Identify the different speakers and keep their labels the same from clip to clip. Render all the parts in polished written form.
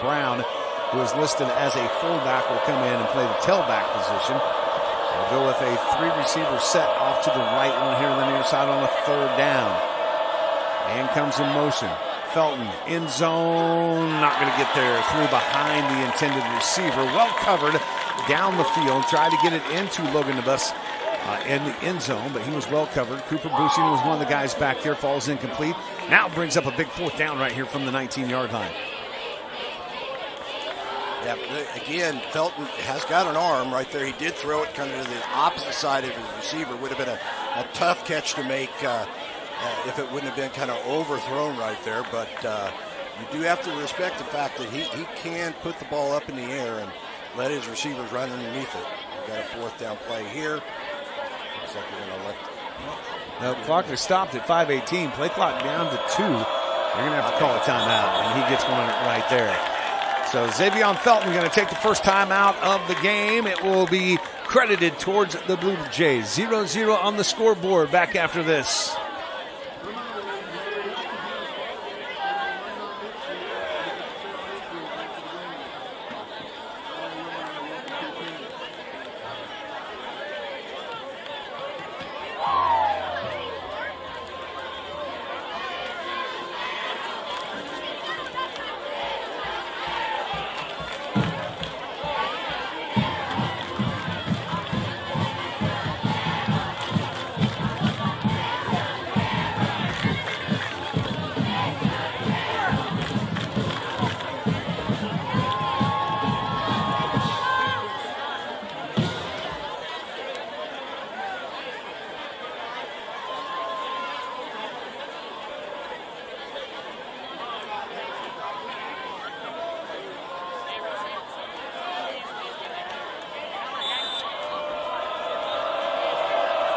Speaker 1: Brown, who is listed as a fullback, will come in and play the tailback position. They'll go with a 3-receiver set off to the right one here on the near side on a 3rd down. And comes in motion. Felton in zone, not going to get there. Threw behind the intended receiver. Well covered down the field. Tried to get it into Logan Nabus in the end zone, but he was well covered. Cooper Busing was one of the guys back there. Falls incomplete. Now brings up a big 4th down right here from the 19-yard line.
Speaker 2: Yeah, again, Felton has got an arm right there. He did throw it kind of to the opposite side of his receiver. Would have been a tough catch to make if it wouldn't have been kind of overthrown right there. But you do have to respect the fact that he can put the ball up in the air and let his receivers run underneath it. We've got a 4th down play here. Looks like we're going to let...
Speaker 1: The clock is stopped at 5:18. Play clock down to 2. You're going to have to call a timeout, and he gets one right there. So Xavier Felton going to take the first time out of the game. It will be credited towards the Blue Jays. 0-0 on the scoreboard back after this.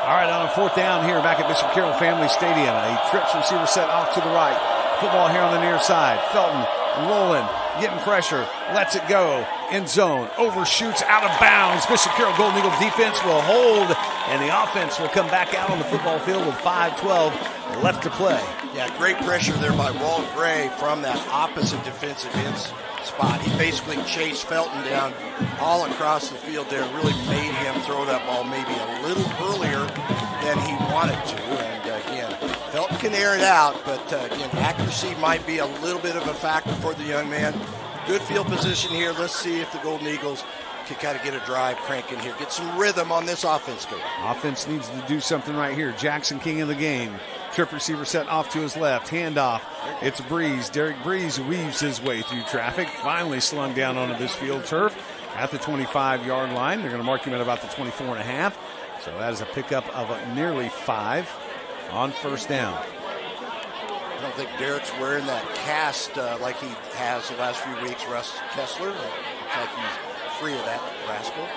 Speaker 1: All right, on a 4th down here back at Bishop Carroll Family Stadium. A trips receiver set off to the right. Football here on the near side. Felton rolling, getting pressure, lets it go. In zone, overshoots out of bounds. Bishop Carroll Golden Eagle defense will hold, and the offense will come back out on the football field with 5:12 left to play.
Speaker 2: Yeah, great pressure there by Walt Gray from that opposite defensive end spot. He basically chased Felton down all across the field there, really made him throw that ball maybe a little earlier than he wanted to. And again, Felton can air it out, but again, accuracy might be a little bit of a factor for the young man. Good field position here. Let's see if the Golden Eagles can kind of get a drive cranking here, get some rhythm on this offense going.
Speaker 1: Offense needs to do something right here. Jackson King in the game. Trip receiver set off to his left. Handoff. It's Breeze. Derek Breeze weaves his way through traffic. Finally slung down onto this field turf at the 25-yard line. They're going to mark him at about the 24.5. So that is a pickup of nearly 5 on 1st down.
Speaker 2: I don't think Derek's wearing that cast like he has the last few weeks. Russ Kessler, looks like he's free of that rascal.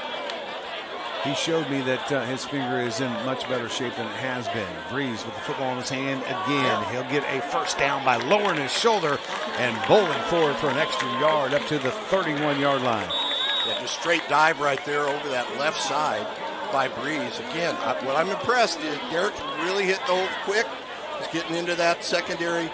Speaker 1: He showed me that his finger is in much better shape than it has been. Breeze with the football in his hand again. He'll get a 1st down by lowering his shoulder and bowling forward for an extra yard up to the 31-yard line.
Speaker 2: Yeah, just straight dive right there over that left side by Breeze. Again, what I'm impressed is Derek's really hit the holes quick. He's getting into that secondary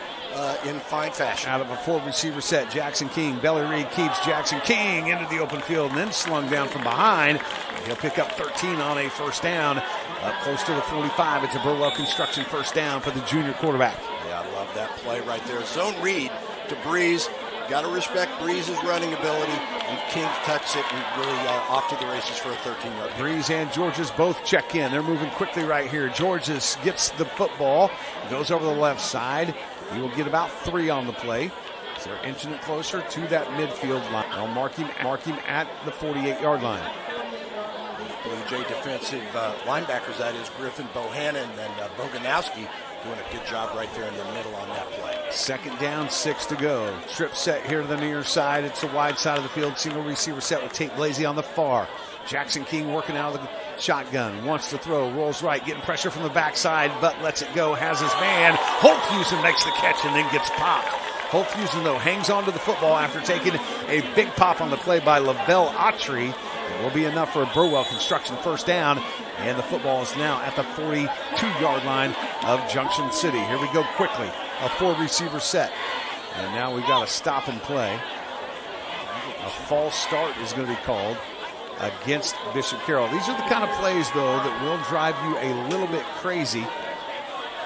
Speaker 2: in fine fashion.
Speaker 1: Out of a 4-receiver set, Jackson King. Belly Reed keeps Jackson King into the open field and then slung down from behind. He'll pick up 13 on a 1st down. Up close to the 45. It's a Burwell Construction 1st down for the junior quarterback.
Speaker 2: Yeah, I love that play right there. Zone read to Breeze. Got to respect Breeze's running ability. And King tucks it and really off to the races for a 13-yard.
Speaker 1: Breeze and Georges both check in. They're moving quickly right here. Georges gets the football. Goes over the left side. He will get about 3 on the play. So they're inching it closer to that midfield line. They'll mark him at the 48-yard line.
Speaker 2: Blue Jay defensive linebackers, that is Griffin Bohannon and Boganowski, doing a good job right there in the middle on that play.
Speaker 1: 2nd down, 6 to go. Trip set here to the near side. It's the wide side of the field. Single receiver set with Tate Blasey on the far. Jackson King working out of the shotgun. Wants to throw. Rolls right. Getting pressure from the backside, but lets it go. Has his man. Holthusen makes the catch and then gets popped. Holthusen, though, hangs on to the football after taking a big pop on the play by Lavelle Autry. It will be enough for a Burwell Construction 1st down. And the football is now at the 42-yard line of Junction City. Here we go quickly. A 4-receiver set. And now we've got a stop and play. A false start is going to be called against Bishop Carroll. These are the kind of plays, though, that will drive you a little bit crazy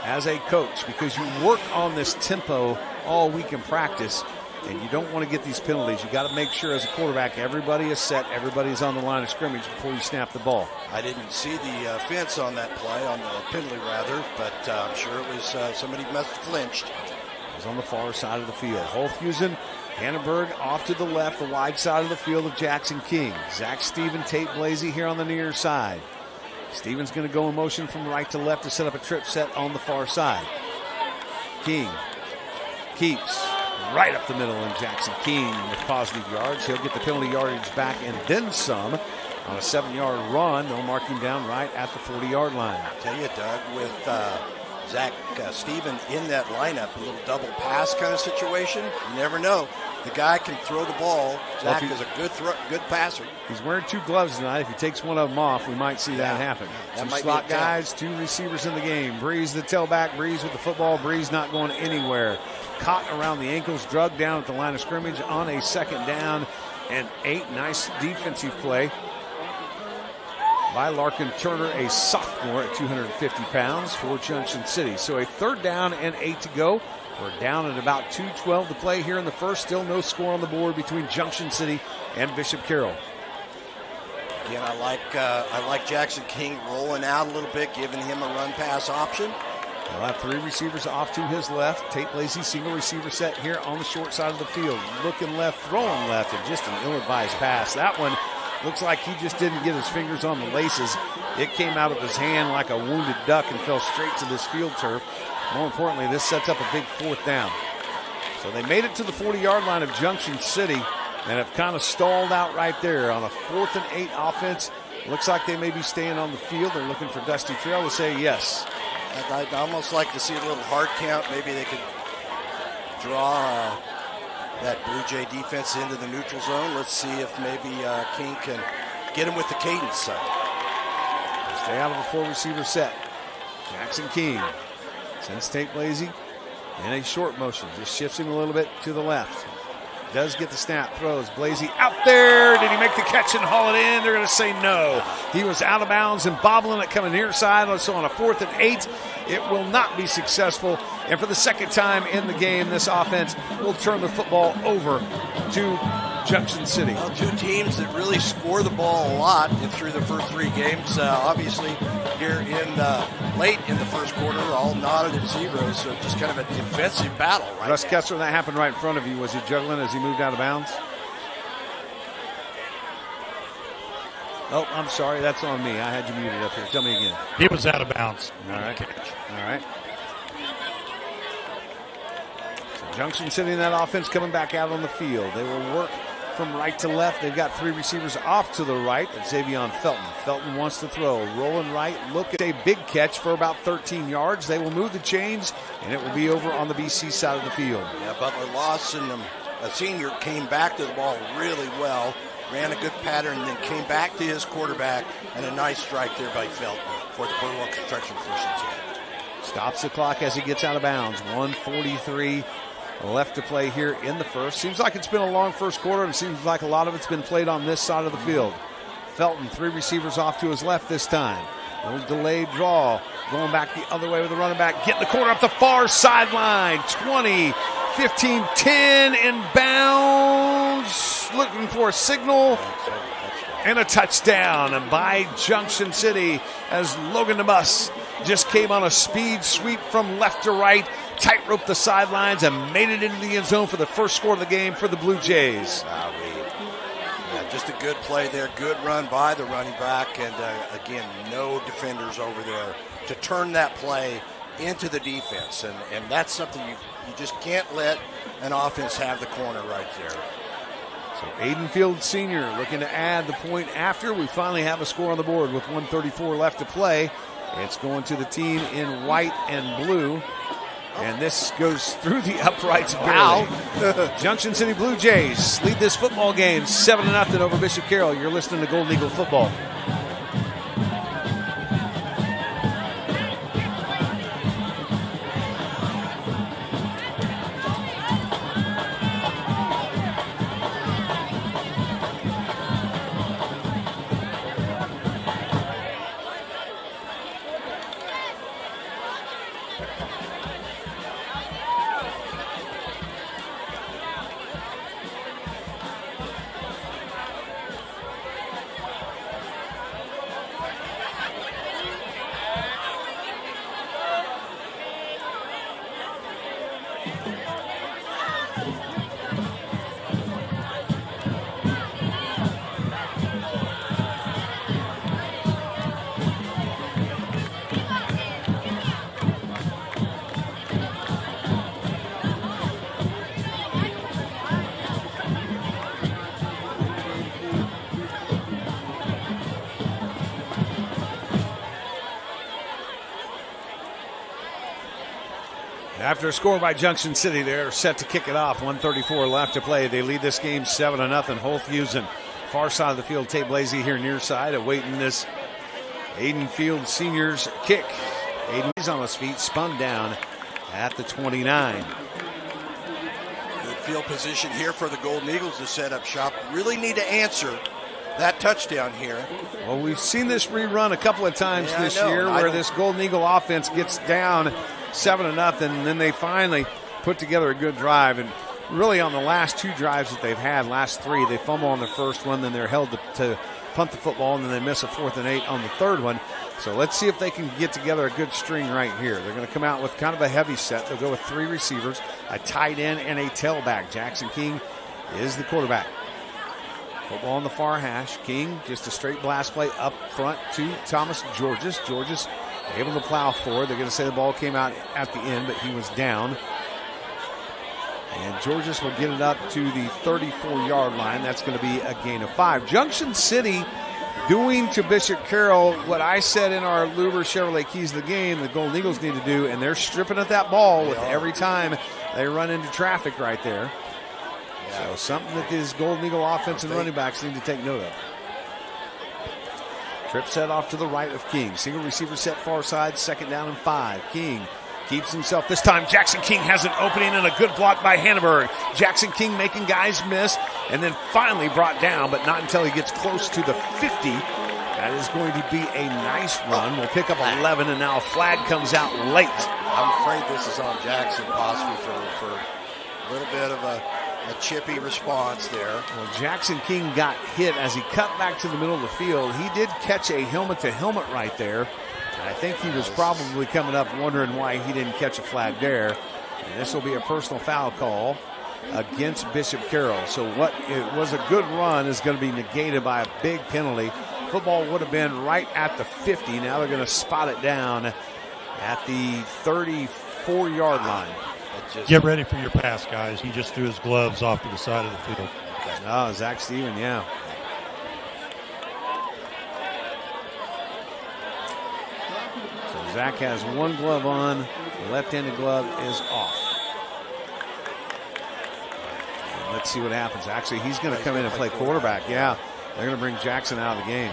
Speaker 1: as a coach, because you work on this tempo all week in practice, and you don't want to get these penalties. You got to make sure as a quarterback everybody is set, everybody's on the line of scrimmage before you snap the ball.
Speaker 2: I didn't see the fence on that play, on the penalty rather, but I'm sure it was somebody must have flinched.
Speaker 1: It was on the far side of the field. Holthusen, Hannenberg off to the left, the wide side of the field of Jackson King. Zach Steven, Tate Blasey here on the near side. Steven's going to go in motion from right to left to set up a trip set on the far side. King keeps right up the middle, and Jackson King with positive yards. He'll get the penalty yardage back and then some on a 7-yard run. They'll mark him down right at the 40-yard line.
Speaker 2: I tell you, Doug, with Zach Steven in that lineup, a little double pass kind of situation, you never know. The guy can throw the ball. Zach is a good passer.
Speaker 1: He's wearing 2 gloves tonight. If he takes one of them off, we might see that happen.
Speaker 2: That
Speaker 1: 2 slot guys, 2 receivers in the game. Breeze the tailback, Breeze with the football. Breeze not going anywhere. Caught around the ankles, drugged down at the line of scrimmage on a 2nd down and 8. Nice defensive play by Larkin Turner, a sophomore at 250 pounds for Junction City. So a 3rd down and 8 to go. We're down at about 2:12 to play here in the first. Still no score on the board between Junction City and Bishop Carroll.
Speaker 2: Again, I like Jackson King rolling out a little bit, giving him a run-pass option.
Speaker 1: He'll have 3 receivers off to his left. Tate Blasey, single receiver set here on the short side of the field. Looking left, throwing left, and just an ill-advised pass. That one looks like he just didn't get his fingers on the laces. It came out of his hand like a wounded duck and fell straight to this field turf. More importantly, this sets up a big 4th down. So they made it to the 40-yard line of Junction City and have kind of stalled out right there on a 4th and 8 offense. Looks like they may be staying on the field. They're looking for Dusty Trail to say yes.
Speaker 2: I'd almost like to see a little hard count. Maybe they could draw that Blue Jay defense into the neutral zone. Let's see if maybe King can get him with the cadence.
Speaker 1: Stay out of the 4 receiver set. Jackson King sends Tate Blasey in a short motion. Just shifts him a little bit to the left. Does get the snap, throws. Blasey out there. Did he make the catch and haul it in? They're going to say no. He was out of bounds and bobbling it coming near side. So on a 4th and 8, it will not be successful. And for the 2nd time in the game, this offense will turn the football over to Junction City.
Speaker 2: Well, 2 teams that really score the ball a lot through the first 3 games. Obviously, here in late in the first quarter, all knotted at 0. So just kind of a defensive battle right
Speaker 1: Russ
Speaker 2: now.
Speaker 1: Kessler, that happened right in front of you. Was he juggling as he moved out of bounds? Oh, I'm sorry. That's on me. I had you muted up here. Tell me again.
Speaker 3: He was out of bounds.
Speaker 1: All right. All right. So Junction City in that offense coming back out on the field. They will work from right to left. They've got 3 receivers off to the right. That's Xavier Felton. Felton wants to throw. Rolling right. Look at a big catch for about 13 yards. They will move the chains, and it will be over on the BC side of the field.
Speaker 2: Yeah, Butler Lawson, a senior, came back to the ball really well. Ran a good pattern, and then came back to his quarterback, and a nice strike there by Felton for the Burwell Construction first and 10.
Speaker 1: Stops the clock as he gets out of bounds. 1:43 left to play here in the first. Seems like it's been a long first quarter, and it seems like a lot of it's been played on this side of the field. Felton, 3 receivers off to his left this time. A little delayed draw. Going back the other way with the running back. Getting the corner up the far sideline. 20, 15, 10, inbounds. Looking for a signal. And a touchdown by Junction City as Logan DeBus just came on a speed sweep from left to right, tightrope the sidelines, and made it into the end zone for the first score of the game for the Blue Jays.
Speaker 2: Yeah, just a good play there. Good run by the running back. And, again, no defenders over there to turn that play into the defense. And that's something you just can't let an offense have the corner right there.
Speaker 1: So Aiden Field Sr. looking to add the point after. We finally have a score on the board with 1:34 left to play. It's going to the team in white and blue. And this goes through the uprights. Wow. Junction City Blue Jays lead this football game 7-0 over Bishop Carroll. You're listening to Golden Eagle Football. After a score by Junction City, they're set to kick it off. 1:34 left to play. They lead this game 7-0. Holthusen, far side of the field. Tate Blasey here near side, awaiting this Aiden Field senior's kick. Aiden is on his feet, spun down at the 29.
Speaker 2: Good field position here for the Golden Eagles to set up shop. Really need to answer that touchdown here.
Speaker 1: Well, we've seen this rerun a couple of times this year where this Golden Eagle offense gets down 7-0, and then they finally put together a good drive. And really on the last two drives that they've had, last three, they fumble on the first one, then they're held to punt the football, and then they miss a 4th and 8 on the third one. So let's see if they can get together a good string right here. They're going to come out with kind of a heavy set. They'll go with 3 receivers, a tight end, and a tailback. Jackson King is the quarterback. Football on the far hash. King, just a straight blast play up front to Thomas Georges. Georges able to plow forward. They're going to say the ball came out at the end, but he was down. And Georges will get it up to the 34-yard line. That's going to be a gain of 5. Junction City doing to Bishop Carroll what I said in our Luber Chevrolet Keys of the Game the Golden Eagles need to do, and they're stripping at that ball with every time they run into traffic right there. Yeah. So something that these Golden Eagle offensive running backs need to take note of. Trip set off to the right of King. Single receiver set far side, 2nd down and 5. King keeps himself. This time Jackson King has an opening and a good block by Hanneberg. Jackson King making guys miss and then finally brought down, but not until he gets close to the 50. That is going to be a nice run. We'll pick up 11, and now a flag comes out late.
Speaker 2: I'm afraid this is on Jackson possibly for a little bit of a chippy response there.
Speaker 1: Well, Jackson King got hit as he cut back to the middle of the field. He did catch a helmet-to-helmet right there. I think he was probably coming up wondering why he didn't catch a flag there. And this will be a personal foul call against Bishop Carroll. So what it was a good run is going to be negated by a big penalty. Football would have been right at the 50. Now they're going to spot it down at the 34-yard line.
Speaker 3: Get ready for your pass, guys. He just threw his gloves off to the side of the field.
Speaker 1: Oh, Zach Steven, yeah. Zach has one glove on. The left-handed glove is off. And let's see what happens. Actually, he's going to come in and play quarterback. Yeah, they're going to bring Jackson out of the game.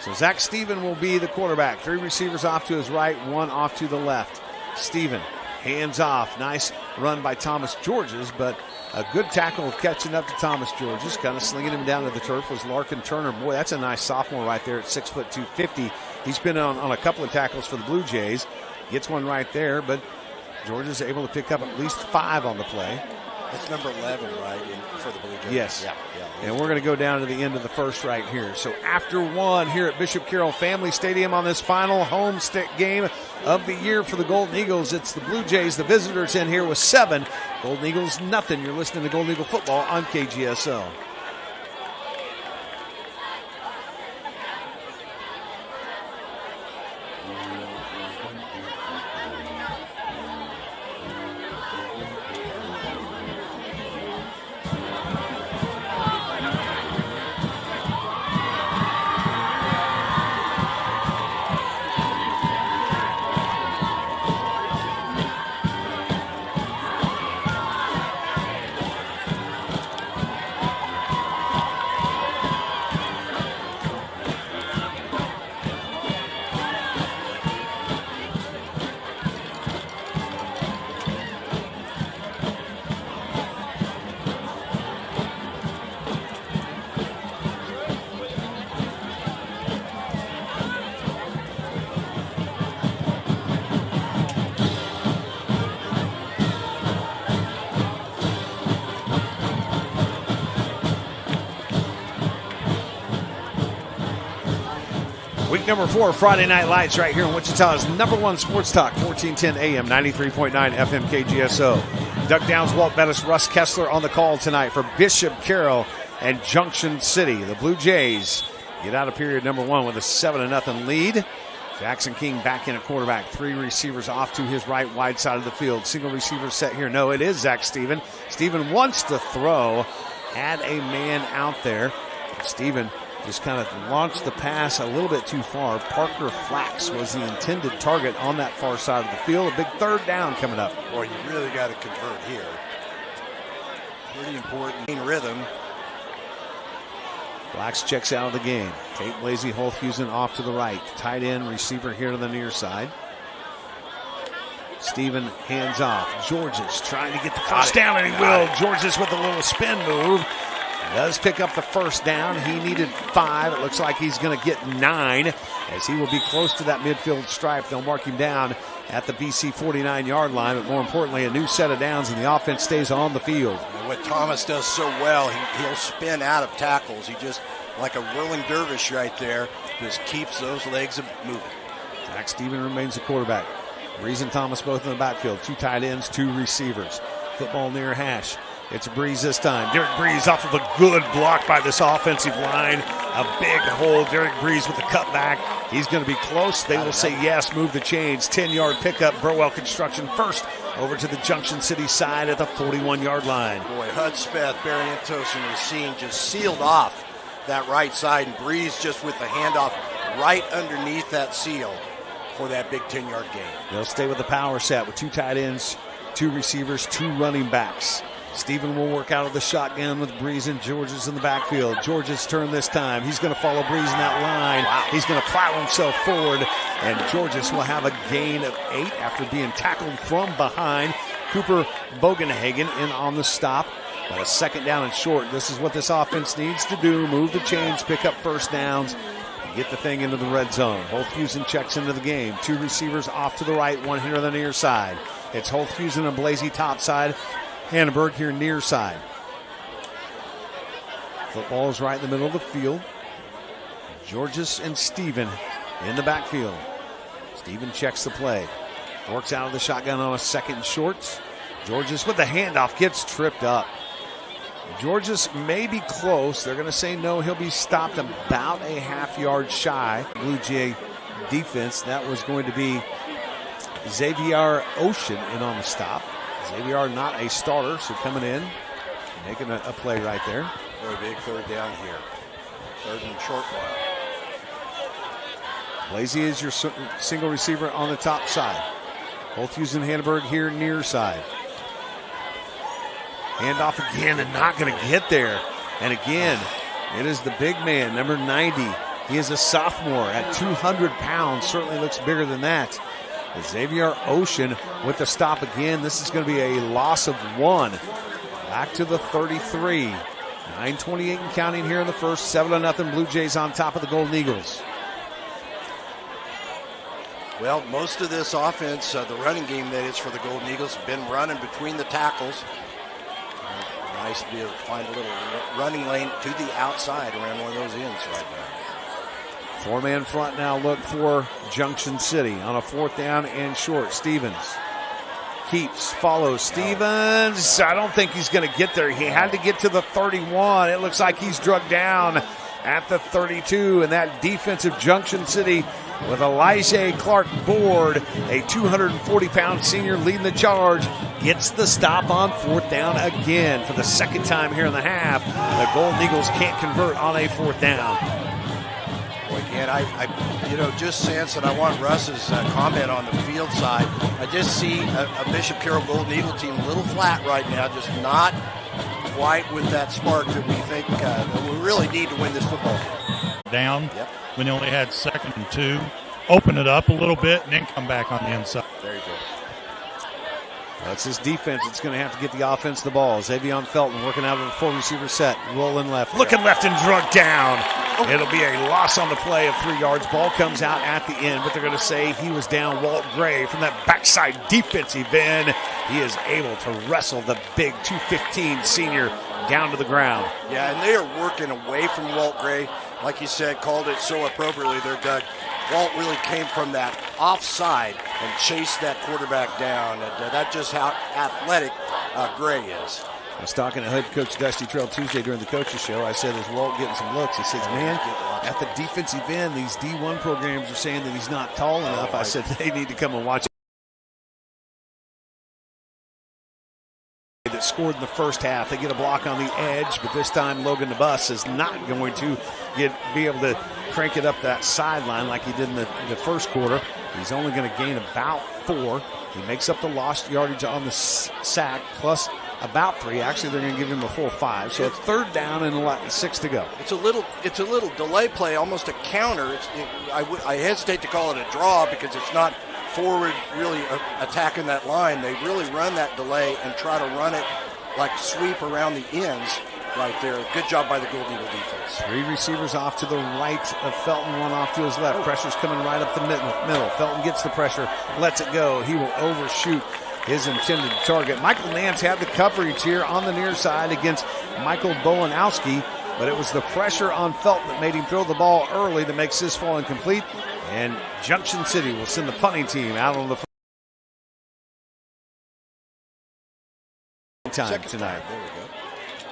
Speaker 1: So Zach Steven will be the quarterback. 3 receivers off to his right, 1 off to the left. Steven, hands off. Nice run by Thomas Georges, but a good tackle of catching up to Thomas Georges. Kind of slinging him down to the turf was Larkin Turner. Boy, that's a nice sophomore right there at 6'2", 250. He's been on a couple of tackles for the Blue Jays. Gets one right there, but Georges is able to pick up at least 5 on the play.
Speaker 2: That's number 11, right, for the Blue Jays?
Speaker 1: Yes.
Speaker 2: Yeah.
Speaker 1: And we're going to go down to the end of the first right here. So after 1 here at Bishop Carroll Family Stadium on this final home game of the year for the Golden Eagles, it's the Blue Jays, the visitors, in here with 7. Golden Eagles, nothing. You're listening to Golden Eagle Football on KGSL. Week number 4, Friday Night Lights, right here in Wichita's #1 sports talk, 1410 AM, 93.9 FM KGSO. Doug Downs, Walt Bettis, Russ Kessler on the call tonight for Bishop Carroll and Junction City. The Blue Jays get out of period number 1 with a 7-0 lead. Jackson King back in at quarterback. 3 receivers off to his right, wide side of the field. Single receiver set here. No, it is Zach Steven. Steven wants to throw. Had a man out there. Steven just kind of launched the pass a little bit too far. Parker Flax was the intended target on that far side of the field. A big third down coming up.
Speaker 2: Boy, you really got to convert here. Pretty important in rhythm.
Speaker 1: Flax checks out of the game. Tate Blasey Holthusen off to the right. Tight end receiver here to the near side. Steven hands off. Georges trying to get the first down, and he will. Georges with a little spin move. Does pick up the first down. He needed 5. It looks like he's going to get 9 as he will be close to that midfield stripe. They'll mark him down at the BC 49-yard line, but more importantly, a new set of downs, and the offense stays on the field.
Speaker 2: And what Thomas does so well, he'll spin out of tackles. He just, like a whirling dervish right there, just keeps those legs moving.
Speaker 1: Zach Steven remains the quarterback. Breeze and Thomas both in the backfield. 2 tight ends, 2 receivers. Football near hash. It's Breeze this time. Derek Breeze off of a good block by this offensive line. A big hole. Derek Breeze with the cutback. He's going to be close. They will say yes, move the chains. 10-yard pickup. Burwell Construction first over to the Junction City side at the 41-yard line.
Speaker 2: Boy, Hudspeth, Barrientos, and Racine just sealed off that right side, and Breeze just with the handoff right underneath that seal for that big 10-yard gain.
Speaker 1: They'll stay with the power set with 2 tight ends, 2 receivers, 2 running backs. Steven will work out of the shotgun with Breeze and Georges in the backfield. Georges' turn this time. He's going to follow Breeze in that line.
Speaker 2: Wow.
Speaker 1: He's going to plow himself forward, and Georges will have a gain of 8 after being tackled from behind. Cooper Bogenhagen in on the stop. But a second down and short. This is what this offense needs to do. Move the chains, pick up first downs, and get the thing into the red zone. Holthusen checks into the game. 2 receivers off to the right, 1 here on the near side. It's Holthusen and Blasey top side. Hannenberg here near side. Football is right in the middle of the field. Georges and Steven in the backfield. Steven checks the play. Works out of the shotgun on a second short. Georges with the handoff gets tripped up. Georges may be close. They're going to say no. He'll be stopped about a half-yard shy. Blue Jay defense. That was going to be Xavier Ocean in on the stop. Xavier not a starter, so coming in, making a play right there.
Speaker 2: Very big third down here. Third and short one.
Speaker 1: Blasey is your single receiver on the top side. Holthusen Hannenberg here near side. Handoff again and not going to get there. And again, it is the big man, number 90. He is a sophomore at 200 pounds. Certainly looks bigger than that. Xavier Ocean with the stop again. This is going to be a loss of 1. Back to the 33. 9:28 and counting here in the first. 7-0 Blue Jays on top of the Golden Eagles.
Speaker 2: Well, most of this offense, the running game that is for the Golden Eagles, has been running between the tackles. Nice to be able to find a little running lane to the outside around one of those ends right now.
Speaker 1: 4-man front now look for Junction City on a 4th down and short. Stevens keeps, follows Stevens. I don't think he's going to get there. He had to get to the 31. It looks like he's drugged down at the 32. And that defensive Junction City with Elijah Clark Board, a 240-pound senior leading the charge, gets the stop on 4th down again for the second time here in the half. The Golden Eagles can't convert on a 4th down.
Speaker 2: Again, I just sense that I want Russ's comment on the field side. I just see a Bishop Carroll Golden Eagle team a little flat right now, just not quite with that spark that we think that we really need to win this football game.
Speaker 3: Down
Speaker 2: Yep.
Speaker 3: when they only had 2nd and 2. Open it up a little bit and then come back on the inside.
Speaker 2: Very good.
Speaker 1: That's his defense. It's going to have to get the offense the ball. Xavier Felton working out of the 4-receiver set. Rolling left. Looking left and drugged down. It'll be a loss on the play of 3 yards. Ball comes out at the end, but they're going to say he was down. Walt Gray from that backside defensive end. He is able to wrestle the big 215 senior down to the ground.
Speaker 2: Yeah, and they are working away from Walt Gray. Like you said, called it so appropriately there, Doug. Walt really came from that offside and chased that quarterback down. And that's just how athletic Gray is.
Speaker 1: I was talking to head coach Dusty Trail Tuesday during the coaches show. I said, is Walt getting some looks? He says, man, at the defensive end, these D1 programs are saying that he's not tall enough. I said, they need to come and watch that scored in the first half. They get a block on the edge, but this time Logan DeBus is not going to be able to crank it up that sideline like he did in the first quarter. He's only going to gain about 4. He makes up the lost yardage on the sack, plus about 3. Actually, they're going to give him a full 5. So it's 3rd down and 6 to go.
Speaker 2: It's a little delay play, almost a counter. I hesitate to call it a draw because it's not forward really attacking that line. They really run that delay and try to run it like sweep around the ends right there. Good job by the Gold Eagle defense.
Speaker 1: 3 receivers off to the right of Felton, 1 off to his left. Pressure's coming right up the middle. Felton gets the pressure, lets it go. He will overshoot his intended target. Michael Nance had the coverage here on the near side against Michael Bolanowski, but it was the pressure on Felton that made him throw the ball early that makes this fall incomplete. And Junction City will send the punting team out on the time tonight.
Speaker 2: There we go.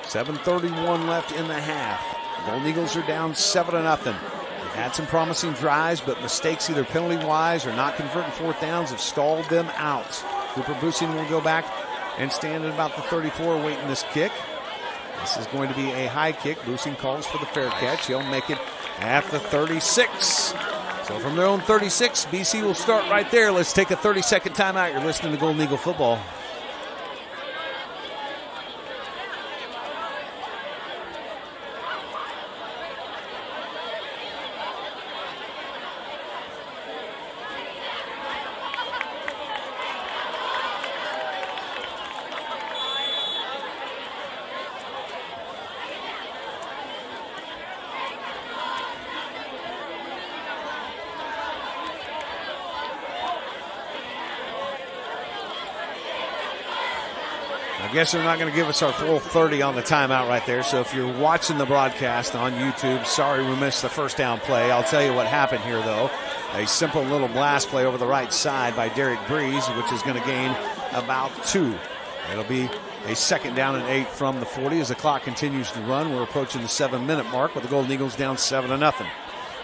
Speaker 1: 7:31 left in the half. The Golden Eagles are down 7-0. They've had some promising drives, but mistakes either penalty-wise or not converting 4th downs have stalled them out. Cooper Busing will go back and stand at about the 34 waiting this kick. This is going to be a high kick. Busing calls for the fair catch. He'll make it at the 36. So from their own 36, BC will start right there. Let's take a 30-second timeout. You're listening to Golden Eagle football. I guess they're not going to give us our full 30 on the timeout right there. So if you're watching the broadcast on YouTube, sorry we missed the first down play. I'll tell you what happened here, though. A simple little blast play over the right side by Derek Breeze, which is going to gain about 2. It'll be a 2nd down and 8 from the 40 as the clock continues to run. We're approaching the 7-minute mark with the Golden Eagles down 7-0.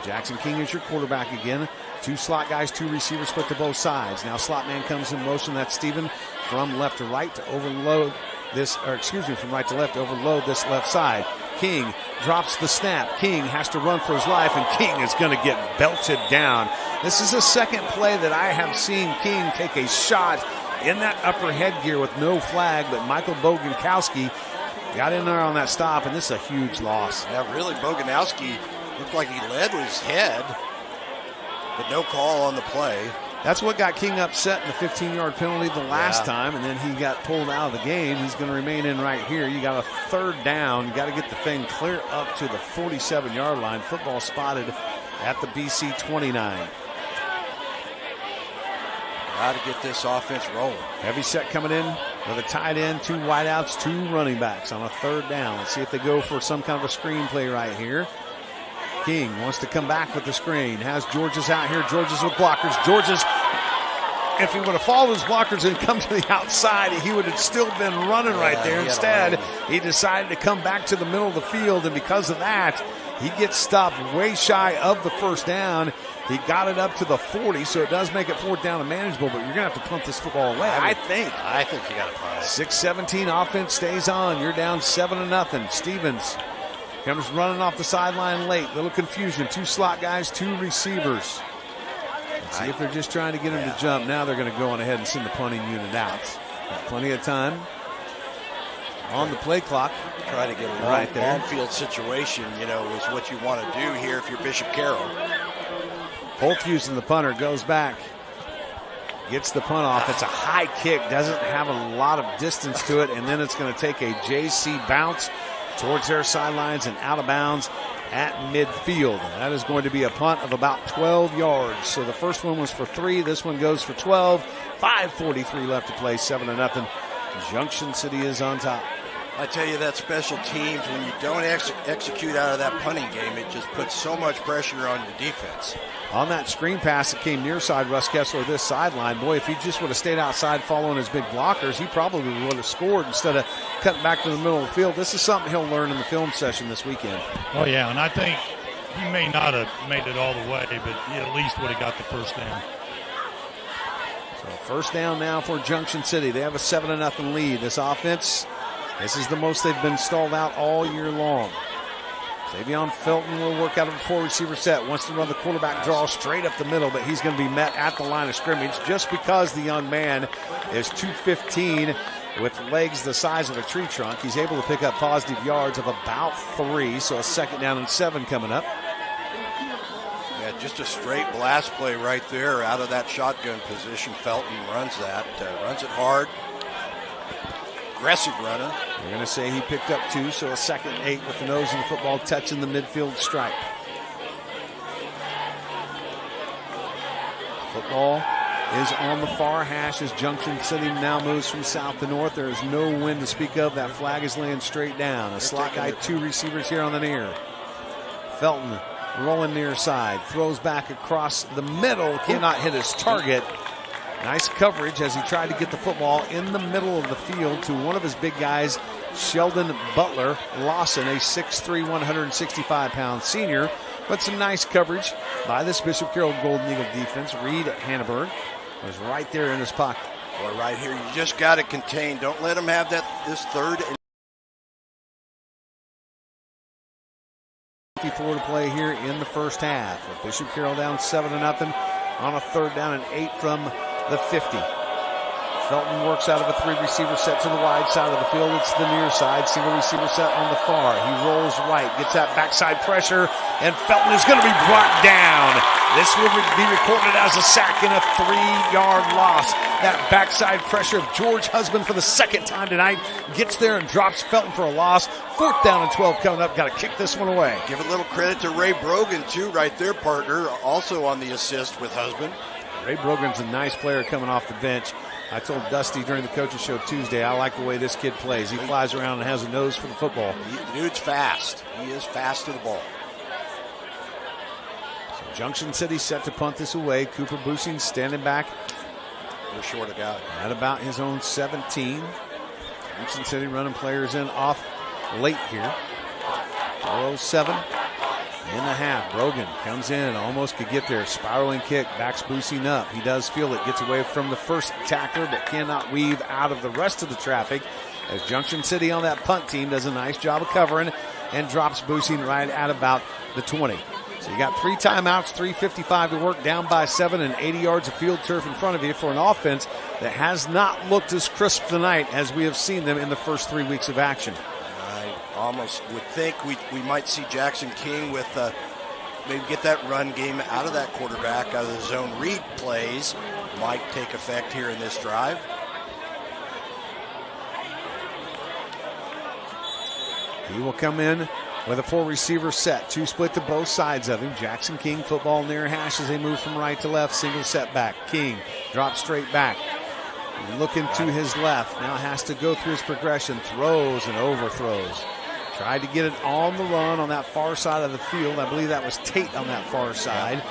Speaker 1: Jackson King is your quarterback again. 2 slot guys, 2 receivers split to both sides. Now slot man comes in motion. That's Steven from left to right to overload this, from right to left to overload this left side. King drops the snap. King has to run for his life, and King is going to get belted down. This is the second play that I have seen King take a shot in that upper headgear with no flag, but Michael Bogankowski got in there on that stop, and this is a huge loss.
Speaker 2: Yeah, really, Boganowski looked like he led with his head, but no call on the play.
Speaker 1: That's what got King upset in the 15-yard penalty the last time, and then he got pulled out of the game. He's going to remain in right here. You got a 3rd down. You got to get the thing clear up to the 47-yard line. Football spotted at the BC 29.
Speaker 2: Got to get this offense rolling.
Speaker 1: Heavy set coming in with a tight end, 2 wideouts, 2 running backs on a 3rd down. Let's see if they go for some kind of a screen play right here. King wants to come back with the screen. Has Georges out here. Georges with blockers. Georges, if he would have followed his blockers and come to the outside, he would have still been running right there. Instead, he decided to come back to the middle of the field, and because of that, he gets stopped way shy of the 1st down. He got it up to the 40, so it does make it 4th down and manageable, but you're going to have to punt this football away, I think.
Speaker 2: I think you got to punt it.
Speaker 1: 6:17 offense stays on. You're down 7-0. Stevens comes running off the sideline late. Little confusion. 2 slot guys, 2 receivers. Let's see if they're just trying to get him to jump. Now they're going to go on ahead and send the punting unit out. Got plenty of time on the play clock.
Speaker 2: Try to get a long field situation, is what you want to do here if you're Bishop Carroll.
Speaker 1: Holthusen, the punter, goes back. Gets the punt off. It's a high kick. Doesn't have a lot of distance to it. And then it's going to take a JC bounce towards their sidelines and out of bounds at midfield. That is going to be a punt of about 12 yards. So the first one was for 3. This one goes for 12. 5:43 left to play. 7-0. Junction City is on top.
Speaker 2: I tell you, that special teams, when you don't execute out of that punting game, it just puts so much pressure on your defense.
Speaker 1: On that screen pass that came near side, Russ Kessler, this sideline, boy, if he just would have stayed outside following his big blockers, he probably would have scored instead of cutting back to the middle of the field. This is something he'll learn in the film session this weekend.
Speaker 3: Oh, yeah, and I think he may not have made it all the way, but he at least would have got the 1st down.
Speaker 1: So First down now for Junction City. They have a 7-0 lead. This offense, this is the most they've been stalled out all year long. Xavion Felton will work out of a 4-receiver set. Wants to run the quarterback draw straight up the middle, but he's going to be met at the line of scrimmage just because the young man is 215 with legs the size of a tree trunk. He's able to pick up positive yards of about 3, so a 2nd down and 7 coming up.
Speaker 2: Yeah, just a straight blast play right there out of that shotgun position. Felton runs that, runs it hard. Aggressive runner.
Speaker 1: They're going to say he picked up 2, so a 2nd and 8 with the nose of the football touching the midfield stripe. Football is on the far hash as Junction City now moves from south to north. There is no wind to speak of. That flag is laying straight down. A slot guy, 2 receivers here on the near. Felton rolling near side, throws back across the middle, cannot hit his target. Nice coverage as he tried to get the football in the middle of the field to one of his big guys, Sheldon Butler Lawson, a 6'3", 165-pound senior. But some nice coverage by this Bishop Carroll Golden Eagle defense. Reed Hanneberg was right there in his pocket.
Speaker 2: Boy, right here, you just got to contain. Don't let him have this 3rd and
Speaker 1: 54 to play here in the first half. Bishop Carroll down 7-0 on a 3rd down and 8 from the 50. Felton works out of a 3-receiver set to the wide side of the field. It's the near side. Single receiver set on the far. He rolls right, gets that backside pressure, and Felton is going to be brought down. This will be recorded as a sack and a 3-yard loss. That backside pressure of George Husband for the 2nd time tonight gets there and drops Felton for a loss. 4th down and 12 coming up. Got to kick this one away.
Speaker 2: Give a little credit to Ray Brogan, too, right there, partner. Also on the assist with Husband.
Speaker 1: Ray Brogan's a nice player coming off the bench. I told Dusty during the coaches show Tuesday, I like the way this kid plays. He flies around and has a nose for the football.
Speaker 2: The dude's fast. He is fast to the ball.
Speaker 1: So Junction City set to punt this away. Cooper Busing standing back.
Speaker 2: They're short of guy.
Speaker 1: At about his own 17. Junction City running players in off late here. 4:07 in the half. Brogan comes in, almost could get there. Spiraling kick, backs Busing up. He does feel it, gets away from the first tackler, but cannot weave out of the rest of the traffic as Junction City on that punt team does a nice job of covering and drops Busing right at about the 20. So you got 3 timeouts, 3:55 to work, down by 7 and 80 yards of field turf in front of you for an offense that has not looked as crisp tonight as we have seen them in the first 3 weeks of action.
Speaker 2: I almost would think we might see Jackson King with maybe get that run game out of that quarterback, out of the zone read plays might take effect here in this drive.
Speaker 1: He will come in with a 4-receiver set, 2 split to both sides of him. Jackson King, football near hash as they move from right to left, single set back. King drops straight back. Looking to his left, now has to go through his progression, throws and overthrows. Tried to get it on the run on that far side of the field. I believe that was Tate on that far side.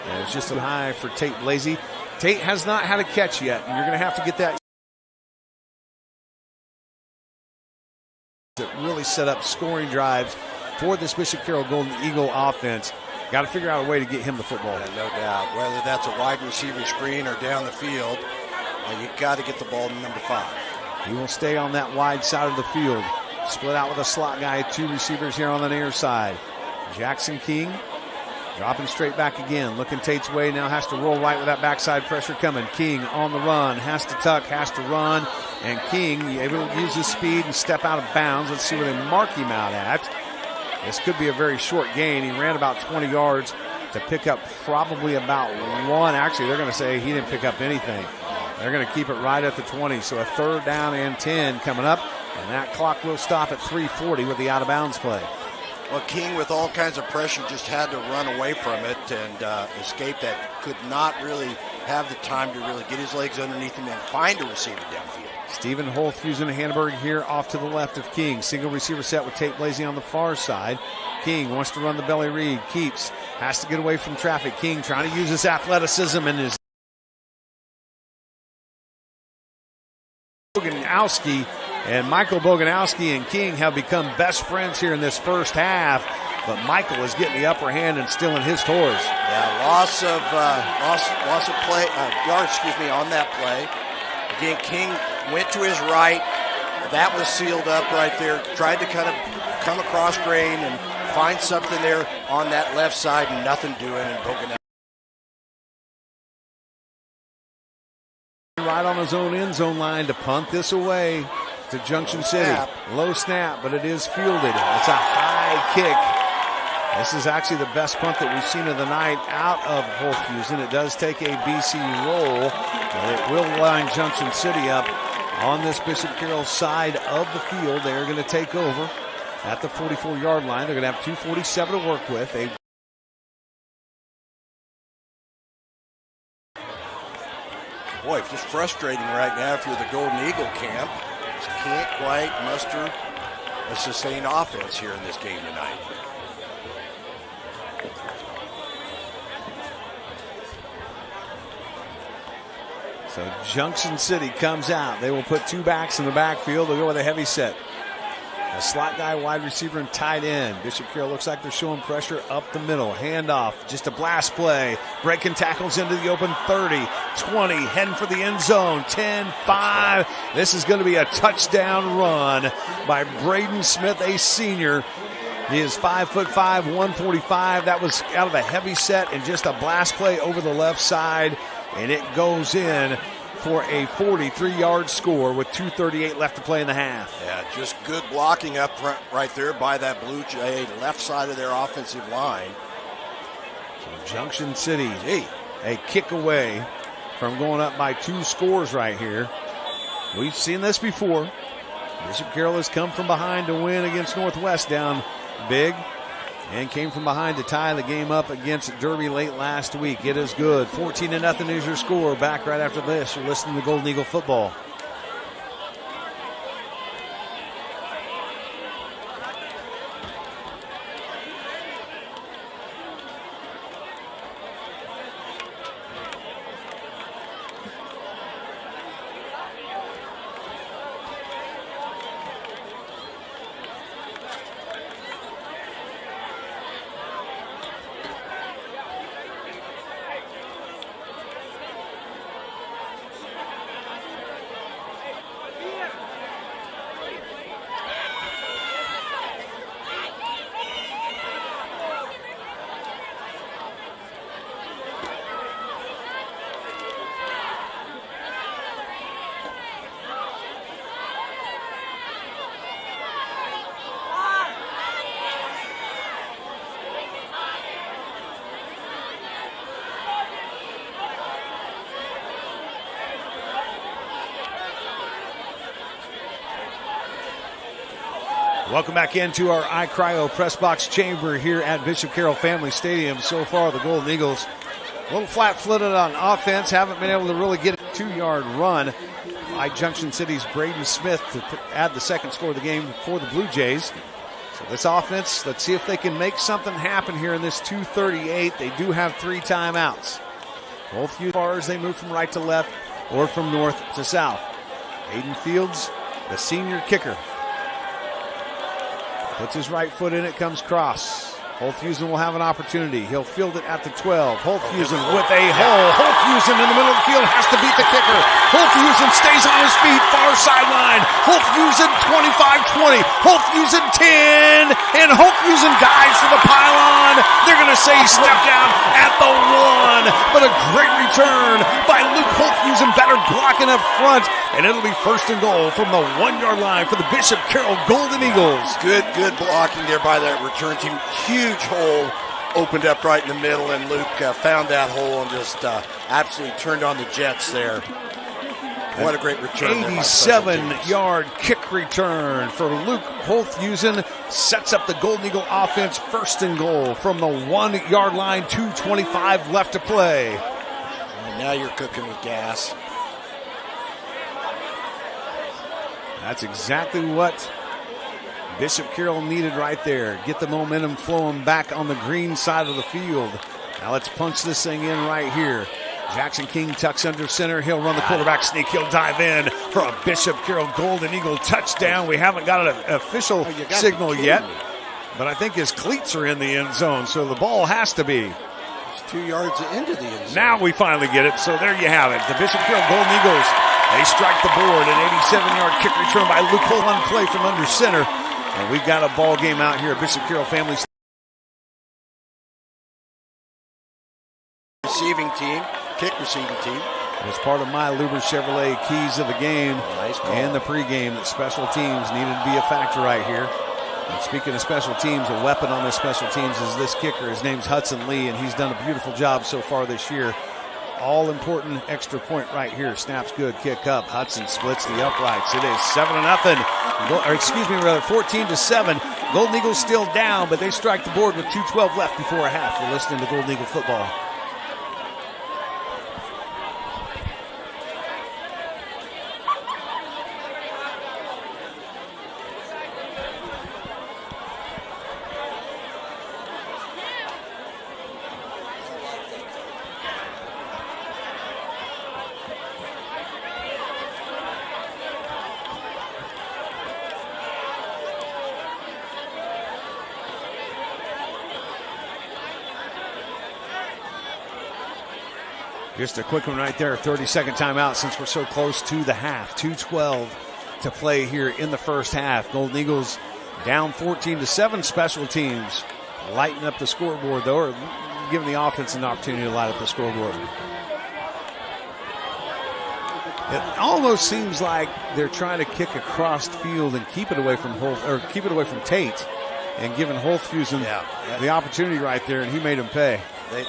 Speaker 1: And it was just a high for Tate Blasey. Tate has not had a catch yet, and you're going to have to get that. That really set up scoring drives for this Bishop Carroll Golden Eagle offense. Got to figure out a way to get him the football.
Speaker 2: Yeah, no doubt. Whether that's a wide receiver screen or down the field, you got to get the ball to number 5.
Speaker 1: He will stay on that wide side of the field. Split out with a slot guy, 2 receivers here on the near side. Jackson King dropping straight back again. Looking Tate's way, now has to roll right with that backside pressure coming. King on the run, has to tuck, has to run. And King able to use his speed and step out of bounds. Let's see where they mark him out at. This could be a very short gain. He ran about 20 yards to pick up probably about 1. Actually, they're going to say he didn't pick up anything. They're going to keep it right at the 20. So a 3rd down and 10 coming up. And that clock will stop at 3:40 with the out-of-bounds play.
Speaker 2: Well, King, with all kinds of pressure, just had to run away from it and escape that. Could not really have the time to really get his legs underneath him and find a receiver downfield.
Speaker 1: Stephen Holth using a Hanneberg here off to the left of King. Single receiver set with Tate Blasey on the far side. King wants to run the belly read. Keeps. Has to get away from traffic. King trying to use his athleticism and his Boganowski. And Michael Boganowski and King have become best friends here in this first half but Michael is getting the upper hand and stealing his toys.
Speaker 2: Yeah, loss of play yards, on that play. Again, King went to his right. That was sealed up right there. Tried to kind of come across grain and find something there on that left side, and nothing doing and broken out.
Speaker 1: Right on his own end zone line to punt this away to Junction City. Low snap, but it is fielded. It's a high kick. This is actually the best punt that we've seen of the night out of Holthusen. It does take a BC roll, but it will line Junction City up on this Bishop Carroll side of the field. They're going to take over at the 44-yard line. They're going to have 2:47 to work with.
Speaker 2: Boy, it's just frustrating right now if you're the Golden Eagle camp. Just can't quite muster a sustained offense here in this game tonight.
Speaker 1: So Junction City comes out. They will put two backs in the backfield. They'll go with a heavy set. A slot guy, wide receiver, and tight end. Bishop Carroll looks like they're showing pressure up the middle. Handoff, just a blast play. Breaking tackles into the open 30, 20, heading for the end zone. 10, 5. This is going to be a touchdown run by Braden Smith, a senior. He is 5'5", 145. That was out of a heavy set and just a blast play over the left side. And it goes in for a 43-yard score with 2:38 left to play in the half.
Speaker 2: Yeah, just good blocking up front right there by that Blue Jay, left side of their offensive line.
Speaker 1: So Junction City, a kick away from going up by 2 scores right here. We've seen this before. Bishop Carroll has come from behind to win against Northwest down big, and came from behind to tie the game up against Derby late last week. It is good. 14-0 is your score. Back right after this. You're listening to Golden Eagle Football. Welcome back into our iCryo press box chamber here at Bishop Carroll Family Stadium. So far, the Golden Eagles a little flat-footed on offense. Haven't been able to really get a 2-yard run by Junction City's Braden Smith to add the second score of the game for the Blue Jays. So this offense, let's see if they can make something happen here in this 2:38. They do have 3 timeouts. Both as far as they move from right to left or from north to south. Aiden Fields, the senior kicker, puts his right foot in, it comes cross. Holthusen will have an opportunity. He'll field it at the 12. Holthusen with a hole. Holthusen in the middle of the field has to beat the kicker. Holthusen stays on his feet, far sideline. Holthusen 25-20. Holthusen 10. And Holthusen dives for the pylon. They're going to say step down at the 1. But a great return by Luke Holthusen. Better blocking up front. And it'll be first and goal from the 1-yard line for the Bishop Carroll Golden Eagles.
Speaker 2: Good blocking there by that return team. Huge hole opened up right in the middle, and Luke found that hole and just absolutely turned on the Jets there. What a great return.
Speaker 1: 87-yard kick return for Luke Holthusen. Sets up the Golden Eagle offense first and goal from the 1-yard line. 2:25 left to play.
Speaker 2: And now you're cooking with gas.
Speaker 1: That's exactly what Bishop Carroll needed right there. Get the momentum flowing back on the green side of the field. Now let's punch this thing in right here. Jackson King tucks under center. He'll run the quarterback sneak. He'll dive in for a Bishop Carroll Golden Eagle touchdown. We haven't got an official signal yet. but I think his cleats are in the end zone, so the ball has to be.
Speaker 2: It's 2 yards into the end zone.
Speaker 1: Now we finally get it, so there you have it. The Bishop Carroll Golden Eagles, they strike the board. An 87-yard kick return by Luke Hull on play from under center. And we've got a ball game out here at Bishop Carroll Family
Speaker 2: Receiving team, kick receiving team.
Speaker 1: as part of my Luber Chevrolet keys of the game and the pregame that special teams needed to be a factor right here. And speaking of special teams, a weapon on this special teams is this kicker. His name's Hudson Lee, and he's done a beautiful job so far this year. All important extra point right here. Snaps good, kick up. Hudson splits the uprights. It is 7-0. 14-7. Golden Eagles still down, but they strike the board with 2:12 left before a half. We're listening to Golden Eagle football. Just a quick one right there, 30-second timeout since we're so close to the half. 2:12 to play here in the first half. Golden Eagles down 14-7. Special teams lighting up the scoreboard, though, or giving the offense an opportunity to light up the scoreboard. It almost seems like they're trying to kick across the field and keep it away from Tate, and giving Holthusen the opportunity right there, and he made him pay.
Speaker 2: They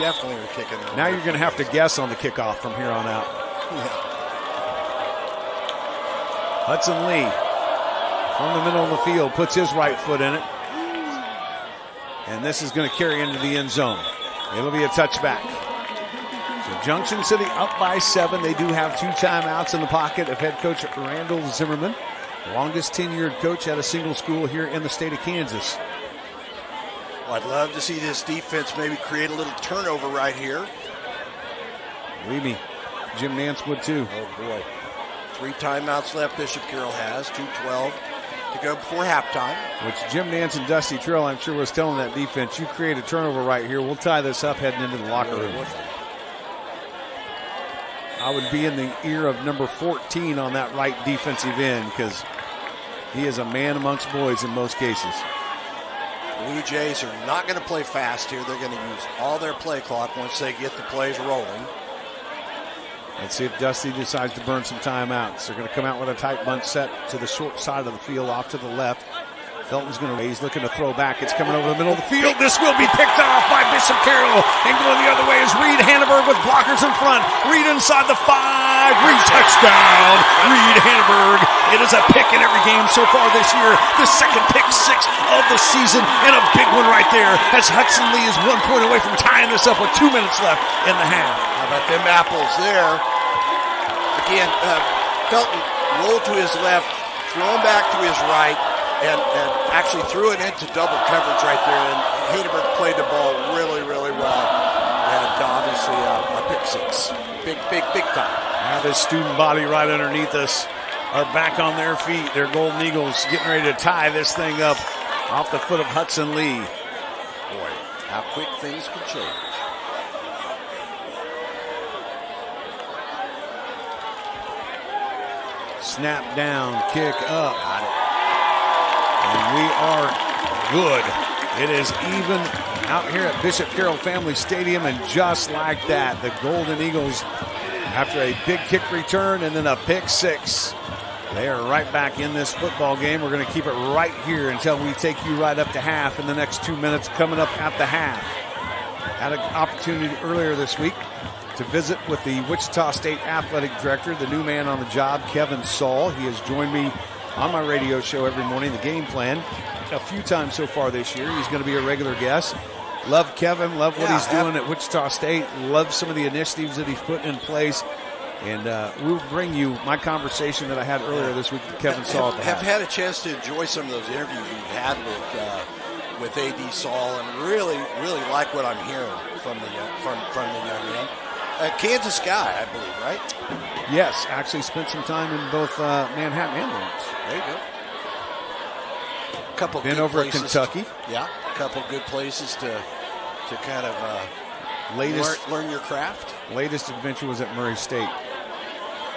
Speaker 2: definitely are kicking.
Speaker 1: Now you're going to have to guess on the kickoff from here on out.
Speaker 2: Yeah.
Speaker 1: Hudson Lee from the middle of the field puts his right foot in it. And this is going to carry into the end zone. It'll be a touchback. So Junction City up by 7. They do have 2 timeouts in the pocket of head coach Randall Zimmerman, longest tenured coach at a single school here in the state of Kansas.
Speaker 2: Well, I'd love to see this defense maybe create a little turnover right here.
Speaker 1: Believe me, Jim Nance would too.
Speaker 2: Oh, boy. 3 timeouts left Bishop Carroll has. 2:12 to go before halftime.
Speaker 1: Which Jim Nance and Dusty Trill, I'm sure, was telling that defense, you create a turnover right here, we'll tie this up heading into the locker room. I would be in the ear of number 14 on that right defensive end because he is a man amongst boys in most cases.
Speaker 2: Blue Jays are not going to play fast here. They're going to use all their play clock once they get the plays rolling.
Speaker 1: Let's see if Dusty decides to burn some timeouts. They're going to come out with a tight bunch set to the short side of the field off to the left. Felton's going to raise, looking to throw back. It's coming over the middle of the field. This will be picked off by Bishop Carroll. And going the other way is Reed Hannenberg with blockers in front. Reed inside the 5. Reed touchdown. Reed Hannenberg. It is a pick in every game so far this year. The second pick 6 of the season. And a big one right there as Hudson Lee is 1 point away from tying this up with 2 minutes left in the half.
Speaker 2: How about them apples there? Again, Felton rolled to his left, thrown back to his right. And actually threw it into double coverage right there. And Haderberg played the ball really, really well. And obviously a pick 6. Big time.
Speaker 1: Now this student body right underneath us are back on their feet. They're Golden Eagles getting ready to tie this thing up off the foot of Hudson Lee.
Speaker 2: Boy, how quick things can change.
Speaker 1: Snap down, kick up. Got it. And we are good. It is even out here at Bishop Carroll Family Stadium, and just like that, the Golden Eagles, after a big kick return and then a pick 6, they are right back in this football game. We're going to keep it right here until we take you right up to half in the next 2 minutes coming up at the half. Had an opportunity earlier this week to visit with the Wichita State Athletic Director, the new man on the job, Kevin Saul. He has joined me on my radio show every morning, The Game Plan, a few times so far this year. He's going to be a regular guest. Love Kevin, love what he's doing at Wichita State, love some of the initiatives that he's putting in place. And we'll bring you my conversation that I had earlier this week with Kevin Saul.
Speaker 2: Have had a chance to enjoy some of those interviews we've had with A.D. Saul, and really like what I'm hearing from the young man. Kansas guy, I believe, right?
Speaker 1: Yes, actually spent some time in both Manhattan and Lawrence.
Speaker 2: There you go. couple
Speaker 1: been
Speaker 2: good
Speaker 1: over
Speaker 2: places.
Speaker 1: at Kentucky.
Speaker 2: Yeah, a couple good places to kind of learn your craft.
Speaker 1: Latest adventure was at Murray State.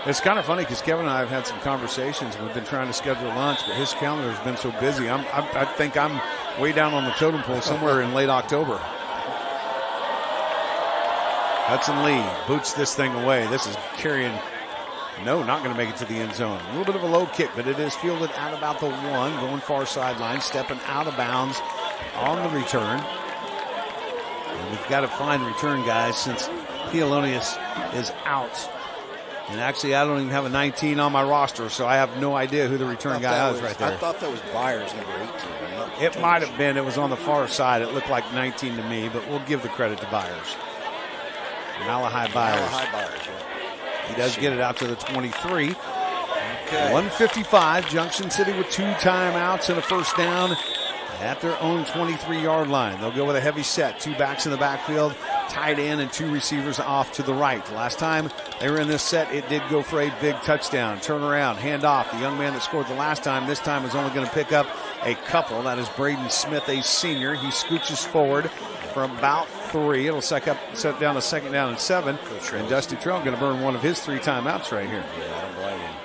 Speaker 1: It's kind of funny because Kevin and I have had some conversations. We've been trying to schedule lunch, but his calendar has been so busy. I think I'm way down on the totem pole somewhere in late October. Hudson Lee boots this thing away. This is carrying. No, not going to make it to the end zone. A little bit of a low kick, but it is fielded out about the 1, going far sideline, stepping out of bounds on the return. And we've got to find return guys since Theolonius is out. And actually, I don't even have a 19 on my roster, so I have no idea who the return guy is right there.
Speaker 2: I thought that was Byers, number 18.
Speaker 1: It might have been. It was on the far side. It looked like 19 to me, but we'll give the credit to Byers. Malachi Byers.
Speaker 2: Yeah.
Speaker 1: He does get it out to the 23.
Speaker 2: Okay.
Speaker 1: 155. Junction City with 2 timeouts and a first down at their own 23-yard line. They'll go with a heavy set. 2 backs in the backfield, tight end, and 2 receivers off to the right. The last time they were in this set, it did go for a big touchdown. Turn around, hand off. The young man that scored the last time, this time is only going to pick up a couple. That is Braden Smith, a senior. He scooches forward for about 3. It'll set down a second down and 7. And Dusty Trail going to burn one of his 3 timeouts right here.
Speaker 2: Yeah, I don't blame him.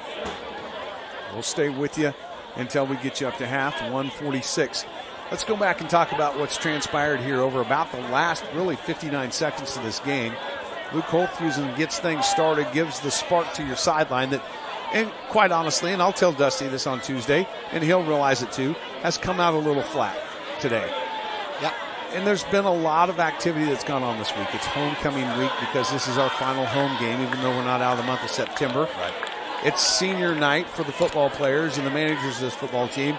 Speaker 1: We'll stay with you until we get you up to half, 146. Let's go back and talk about what's transpired here over about the last really 59 seconds of this game. Luke Holthusen gets things started, gives the spark to your sideline that, and quite honestly, and I'll tell Dusty this on Tuesday, and he'll realize it too, has come out a little flat today.
Speaker 2: Yeah.
Speaker 1: And there's been a lot of activity that's gone on this week. It's homecoming week because this is our final home game, even though we're not out of the month of September.
Speaker 2: Right.
Speaker 1: It's senior night for the football players and the managers of this football team.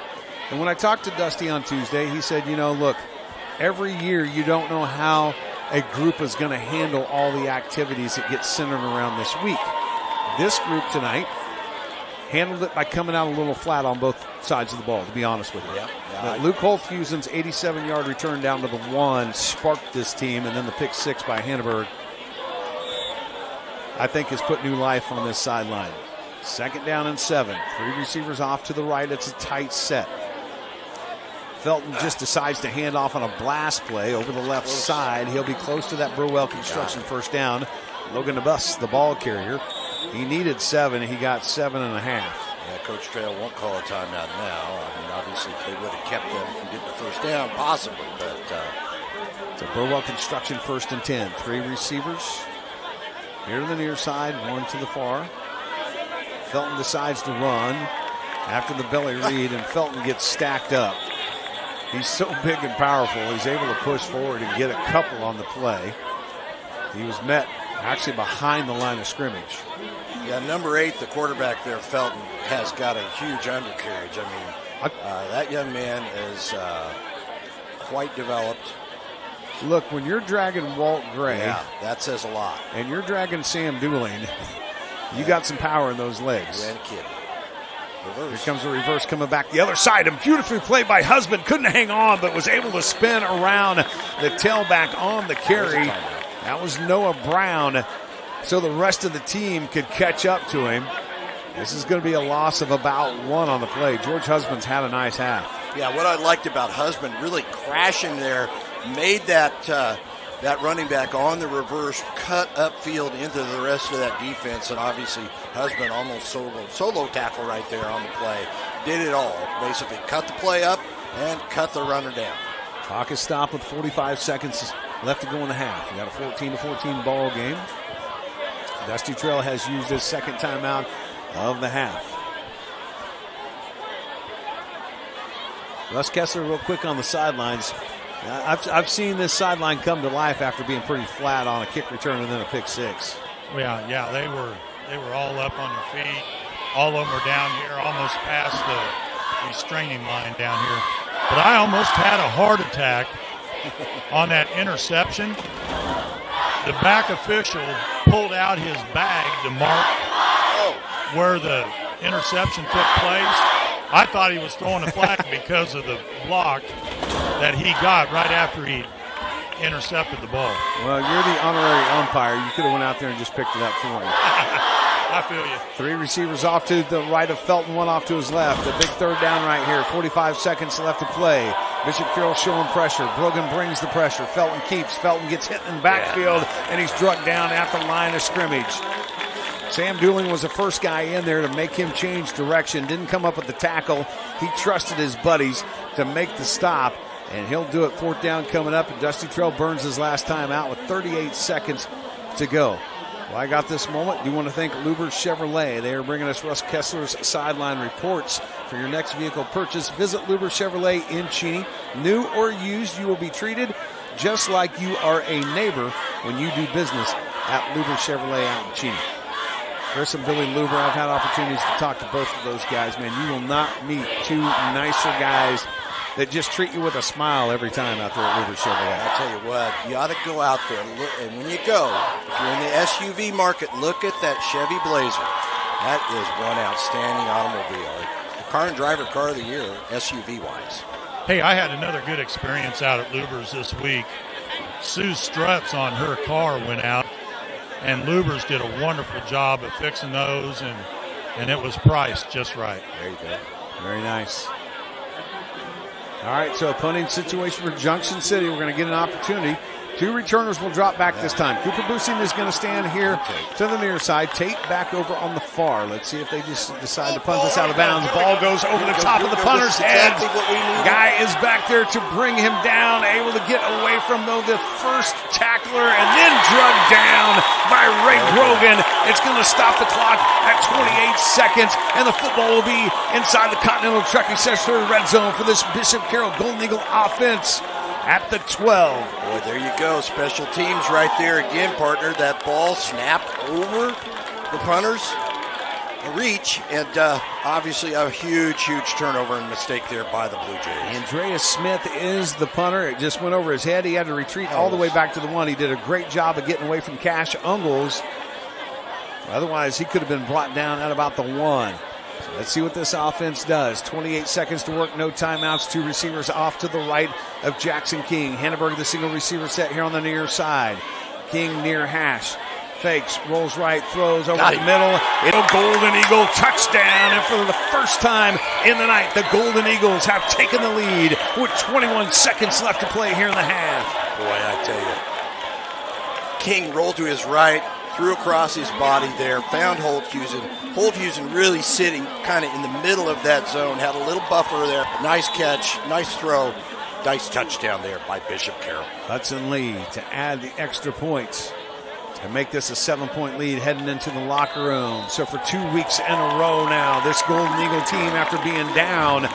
Speaker 1: And when I talked to Dusty on Tuesday, he said, look, every year you don't know how a group is going to handle all the activities that get centered around this week. This group tonight handled it by coming out a little flat on both sides of the ball, to be honest with you.
Speaker 2: Yeah.
Speaker 1: Luke Holthusen's 87-yard return down to the 1 sparked this team, and then the pick 6 by Hanneberg, I think, has put new life on this sideline. Second down and 7. 3 receivers off to the right. It's a tight set. Felton just decides to hand off on a blast play over the left side. He'll be close to that Burwell construction first down. Logan DeBus, the ball carrier. He needed 7. He got 7.5.
Speaker 2: Yeah, Coach Trail won't call a timeout now. I mean, obviously, if they would have kept them from getting the first down, possibly. But
Speaker 1: it's a Burwell construction first and 10. 3 receivers. Here to the near side, 1 to the far. Felton decides to run after the belly read, and Felton gets stacked up. He's so big and powerful, he's able to push forward and get a couple on the play. He was met actually behind the line of scrimmage.
Speaker 2: Yeah, number 8, the quarterback there, Felton, has got a huge undercarriage. I mean, that young man is quite developed.
Speaker 1: Look, when you're dragging Walt Gray,
Speaker 2: yeah, that says a lot.
Speaker 1: And you're dragging Sam Dooling, you got some power in those legs.
Speaker 2: You ain't kidding. Reverse.
Speaker 1: Here comes a reverse coming back the other side. And beautifully played by Husband. Couldn't hang on, but was able to spin around the tailback on the carry. That was Noah Brown. So the rest of the team could catch up to him. This is going to be a loss of about 1 on the play. George Husband's had a nice half.
Speaker 2: Yeah, what I liked about Husband, really crashing there, made that running back on the reverse, cut upfield into the rest of that defense, and obviously Husband almost solo tackle right there on the play. Did it all. Basically cut the play up and cut the runner down.
Speaker 1: Clock is stopped with 45 seconds left to go in the half. We got a 14-14 ball game. Dusty Trail has used his second timeout of the half. Russ Kessler real quick on the sidelines. I've seen this sideline come to life after being pretty flat on a kick return and then a pick 6.
Speaker 3: Yeah, they were all up on their feet. All of them were down here, almost past the restraining line down here. But I almost had a heart attack on that interception. The back official pulled out his bag to mark where the interception took place. I thought he was throwing a flag because of the block that he got right after he intercepted the ball.
Speaker 1: Well, you're the honorary umpire. You could have went out there and just picked it up for him.
Speaker 3: I feel you.
Speaker 1: 3 receivers off to the right of Felton, 1 off to his left. A big third down right here. 45 seconds left to play. Bishop Carroll showing pressure. Brogan brings the pressure. Felton keeps. Felton gets hit in the backfield, and he's drugged down at the line of scrimmage. Sam Dooling was the first guy in there to make him change direction. Didn't come up with the tackle. He trusted his buddies to make the stop, and he'll do it. 4th down coming up, and Dusty Trail burns his last time out with 38 seconds to go. Well, I got this moment. Do want to thank Luber Chevrolet. They are bringing us Russ Kessler's sideline reports. For your next vehicle purchase, visit Luber Chevrolet in Cheney. New or used, you will be treated just like you are a neighbor when you do business at Luber Chevrolet out in Cheney. Chris and Billy Luber, I've had opportunities to talk to both of those guys. Man, you will not meet 2 nicer guys that just treat you with a smile every time out there at Luber Chevrolet.
Speaker 2: I tell you what, you ought to go out there and look, and when you go, if you're in the SUV market, look at that Chevy Blazer. That is one outstanding automobile. The car and driver car of the year, SUV-wise.
Speaker 3: Hey, I had another good experience out at Luber's this week. Sue's struts on her car went out, and Luber's did a wonderful job of fixing those, and it was priced just right.
Speaker 2: There you go.
Speaker 1: Very nice. All right, so a punting situation for Junction City. We're going to get an opportunity. 2 returners will drop back this time. Cooper Busing is going to stand here to the near side. Tate back over on the far. Let's see if they just decide to punt this out of bounds. Ball goes over the top of the punter's head. Guy is back there to bring him down. Able to get away from, though, the first tackler and then drugged down by Ray Brogan. It's going to stop the clock at 28 seconds, and the football will be inside the Continental Trucking Center red zone for this Bishop Carroll Golden Eagle offense at the 12.
Speaker 2: Boy, there you go. Special teams right there again, partner. That ball snapped over the punter's reach, and obviously a huge turnover and mistake there by the Blue Jays.
Speaker 1: Andreas Smith is the punter. It just went over his head. He had to retreat all the way back to the 1. He did a great job of getting away from Cash Ungles. Otherwise, he could have been brought down at about the 1. So let's see what this offense does. 28 seconds to work, no timeouts. 2 receivers off to the right of Jackson King. Hanneberg, the single receiver set here on the near side. King near hash. Fakes, rolls right, throws over the middle. It'll Golden Eagle touchdown. And for the first time in the night, the Golden Eagles have taken the lead with 21 seconds left to play here in the half.
Speaker 2: Boy, I tell you. King rolled to his right, threw across his body there, found Holthusen. Holthusen really sitting kind of in the middle of that zone, had a little buffer there. Nice catch, nice throw, nice touchdown there by Bishop Carroll.
Speaker 1: Hudson Lee to add the extra points and make this a 7-point lead heading into the locker room. So for 2 weeks in a row now, this Golden Eagle team, after being down,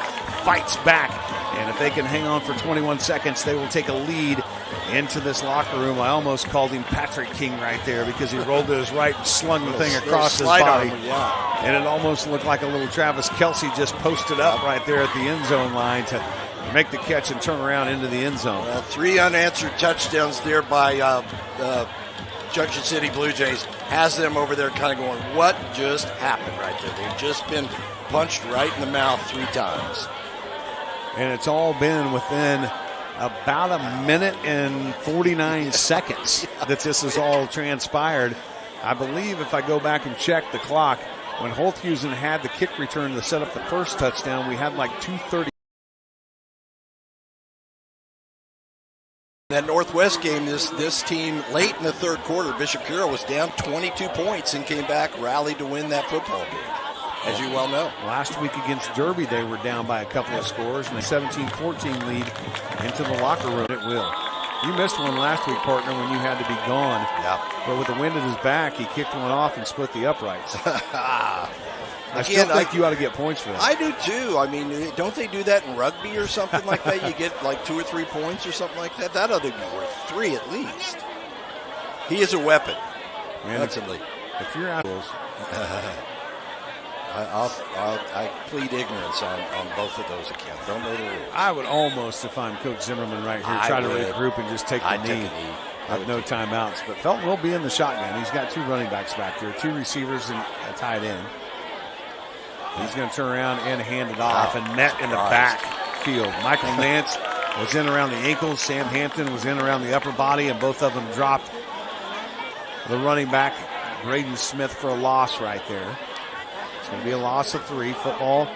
Speaker 1: fights back. And if they can hang on for 21 seconds, they will take a lead into this locker room. I almost called him Patrick King right there because he rolled to his right and slung the thing across his body. And it almost looked like a little Travis Kelce just posted up right there at the end zone line to make the catch and turn around into the end zone.
Speaker 2: Well, 3 unanswered touchdowns there by Junction City Blue Jays has them over there kind of going, what just happened right there? They've just been punched right in the mouth 3 times.
Speaker 1: And it's all been within about a minute and 49 seconds that this has all transpired. I believe if I go back and check the clock, when Holthusen had the kick return to set up the first touchdown, we had like 2:30.
Speaker 2: That Northwest game, this team late in the third quarter, Bishop Carroll was down 22 points and came back, rallied to win that football game, as you well know.
Speaker 1: Last week against Derby, they were down by a couple of scores, and a 17-14 lead into the locker room. It will. You missed one last week, partner, when you had to be gone.
Speaker 2: Yeah.
Speaker 1: But with the wind at his back, he kicked one off and split the uprights. I still think you ought to get points for that.
Speaker 2: I do too. I mean, don't they do that in rugby or something like that? You get like 2 or 3 points or something like that. That ought to be worth 3 at least. He is a weapon.
Speaker 1: Man,
Speaker 2: that's a lead.
Speaker 1: If you're out,
Speaker 2: I plead ignorance on both of those accounts. Don't know the rules.
Speaker 1: I would almost, if I'm Coach Zimmerman right here, try to regroup and just take the knee. With no timeouts. But Felton will be in the shotgun. He's got 2 running backs back there, 2 receivers and a tight end. He's going to turn around and hand it off, and net in the backfield. Michael Nance was in around the ankles. Sam Hampton was in around the upper body, and both of them dropped. The running back Braden Smith for a loss right there. It's going to be a loss of 3. Football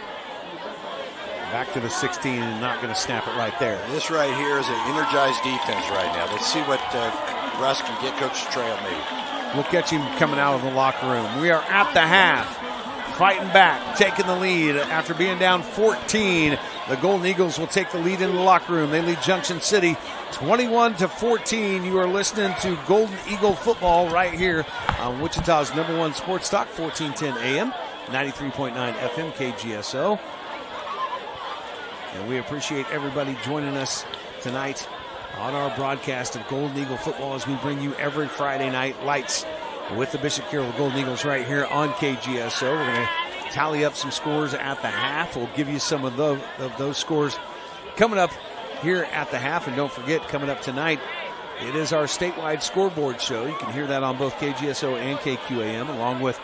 Speaker 1: back to the 16 and not going to snap it right there.
Speaker 2: This right here is an energized defense right now. Let's see what Russ can get Coach Trail maybe.
Speaker 1: We'll catch him coming out of the locker room. We are at the half. Fighting back, taking the lead after being down 14. The Golden Eagles will take the lead in the locker room. They lead Junction City 21-14. You are listening to Golden Eagle football right here on Wichita's #1 sports talk, 1410 AM, 93.9 FM KGSO. And we appreciate everybody joining us tonight on our broadcast of Golden Eagle football as we bring you every Friday night lights with the Bishop Carroll Golden Eagles right here on KGSO. We're going to tally up some scores at the half. We'll give you some of those scores coming up here at the half. And don't forget, coming up tonight, it is our statewide scoreboard show. You can hear that on both KGSO and KQAM, along with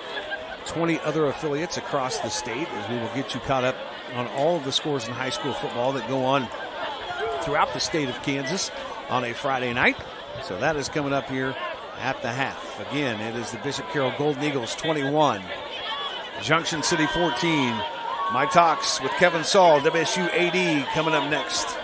Speaker 1: 20 other affiliates across the state, as we will get you caught up on all of the scores in high school football that go on throughout the state of Kansas on a Friday night. So that is coming up here at the half. Again, it is the Bishop Carroll Golden Eagles 21, Junction City 14. My Talks with Kevin Saul, WSU AD, coming up next.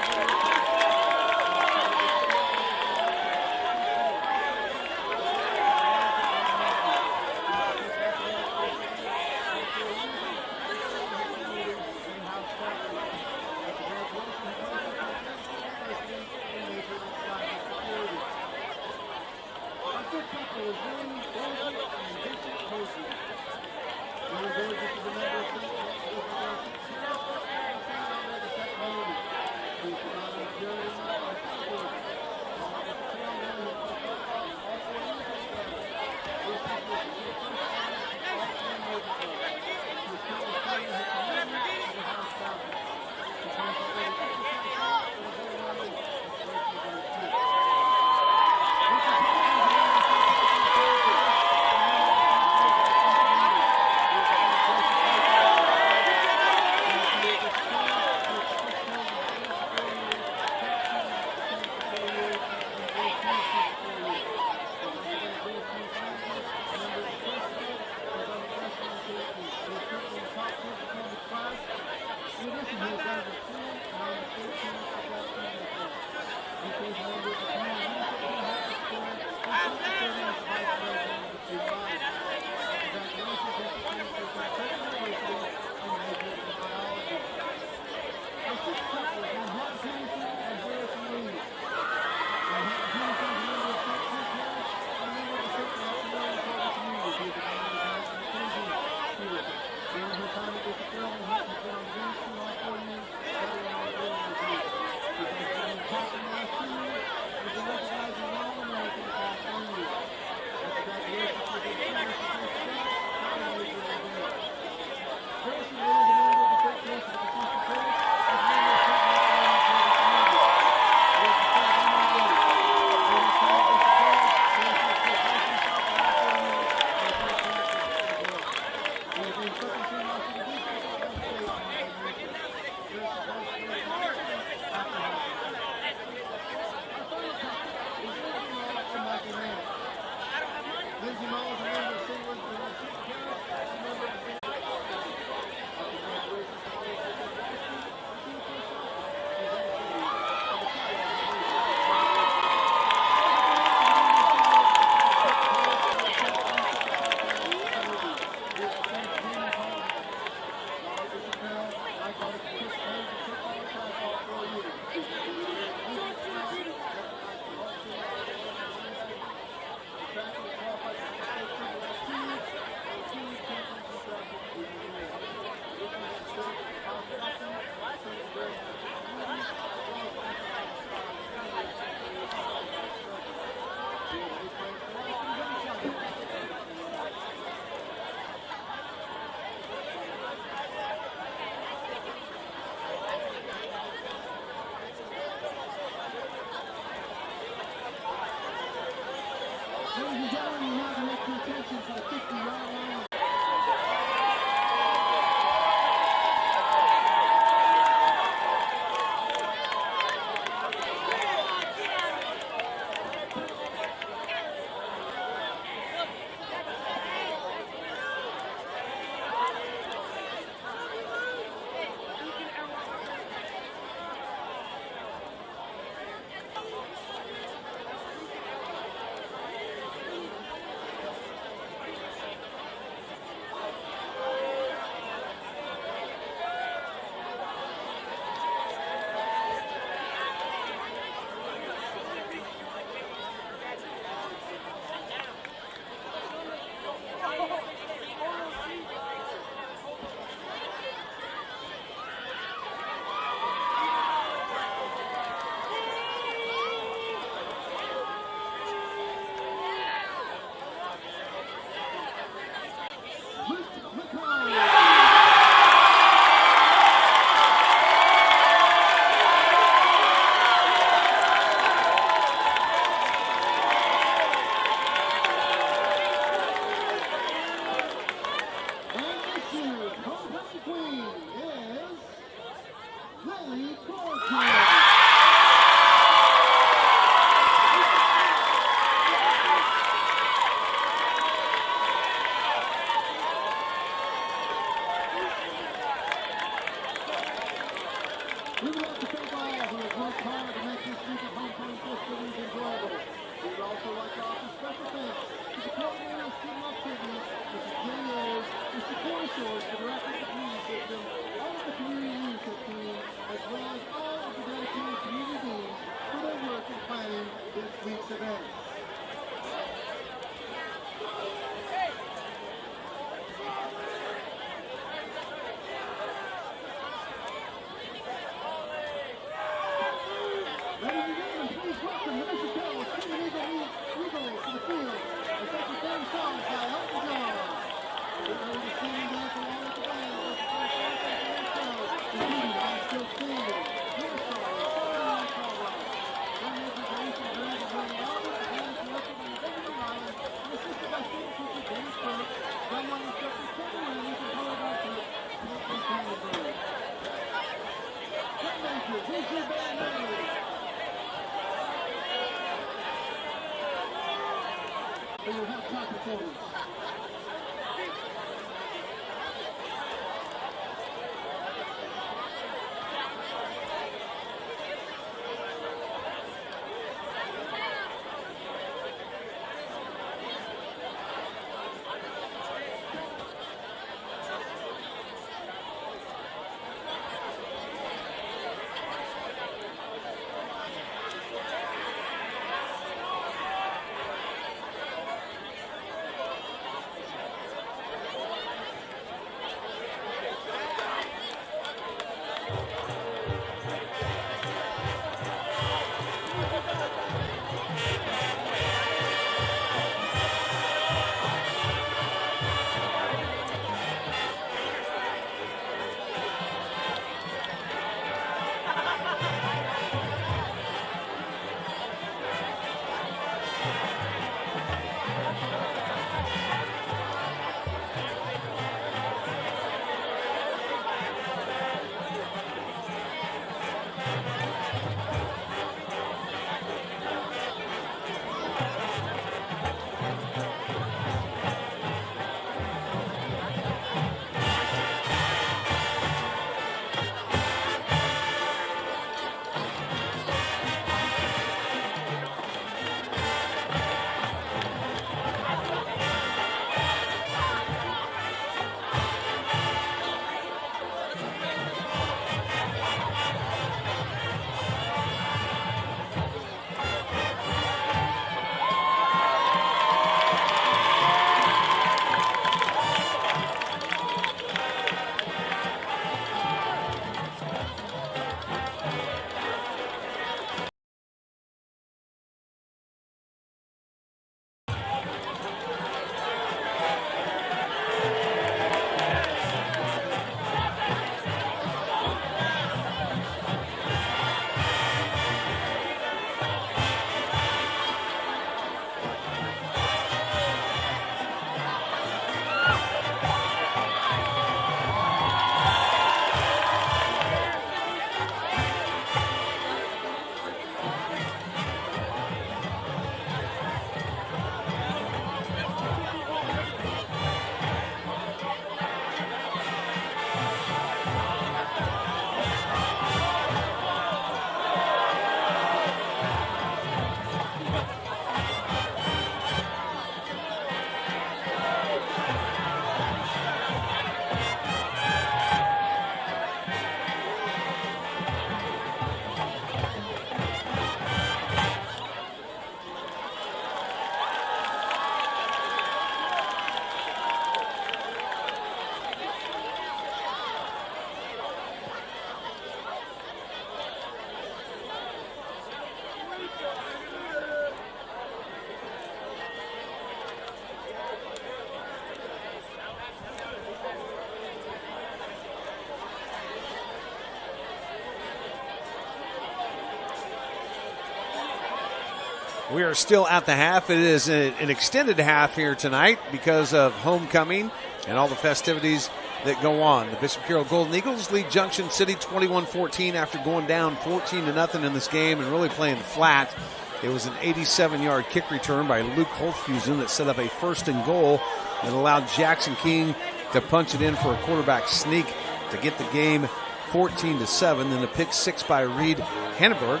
Speaker 1: We are still at the half. It is an extended half here tonight because of homecoming and all the festivities that go on. The Bishop Carroll Golden Eagles lead Junction City 21-14 after going down 14-0 in this game and really playing flat. It was an 87-yard kick return by Luke Holthusen that set up a 1st and goal and allowed Jackson King to punch it in for a quarterback sneak to get the game 14-7. Then a pick 6 by Reed Hanneberg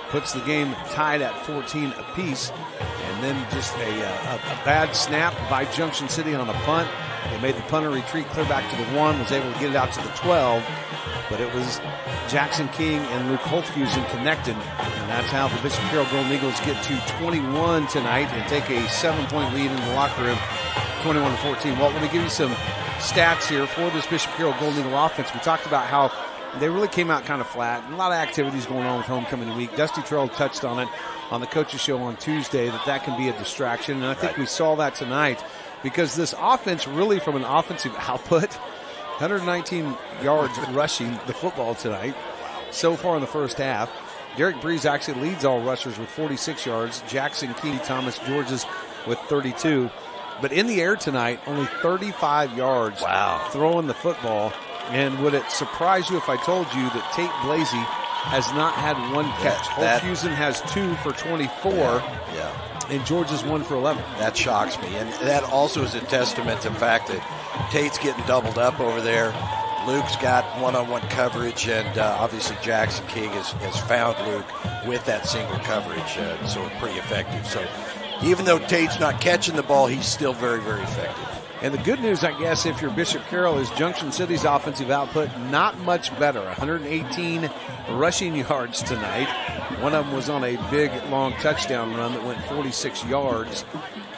Speaker 1: puts the game tied at 14 apiece. And then just a bad snap by Junction City on the punt. They made the punter retreat clear back to the 1, was able to get it out to the 12. But it was Jackson King and Luke Holthusen connected. And that's how the Bishop Carroll Golden Eagles get to 21 tonight and take a 7-point lead in the locker room, 21-14. Walt, let me give you some stats here for this Bishop Carroll Golden Eagle offense. We talked about how they really came out kind of flat. A lot of activities going on with homecoming week. Dusty Terrell touched on it on the coaches show on Tuesday that can be a distraction. And I think we saw that tonight because this offense really from an offensive output, 119 yards rushing the football tonight so far in the first half. Derek Breeze actually leads all rushers with 46 yards. Jackson King, Thomas Georges with 32. But in the air tonight, only 35 yards throwing the football. And would it surprise you if I told you that Tate Blasey has not had one catch? Holthusen has 2 for 24, and George is 1 for 11.
Speaker 2: That shocks me. And that also is a testament to the fact that Tate's getting doubled up over there. Luke's got one-on-one coverage, and obviously Jackson King has found Luke with that single coverage, so pretty effective. So even though Tate's not catching the ball, he's still very, very effective.
Speaker 1: And the good news, I guess, if you're Bishop Carroll, is Junction City's offensive output not much better. 118 rushing yards tonight. One of them was on a big, long touchdown run that went 46 yards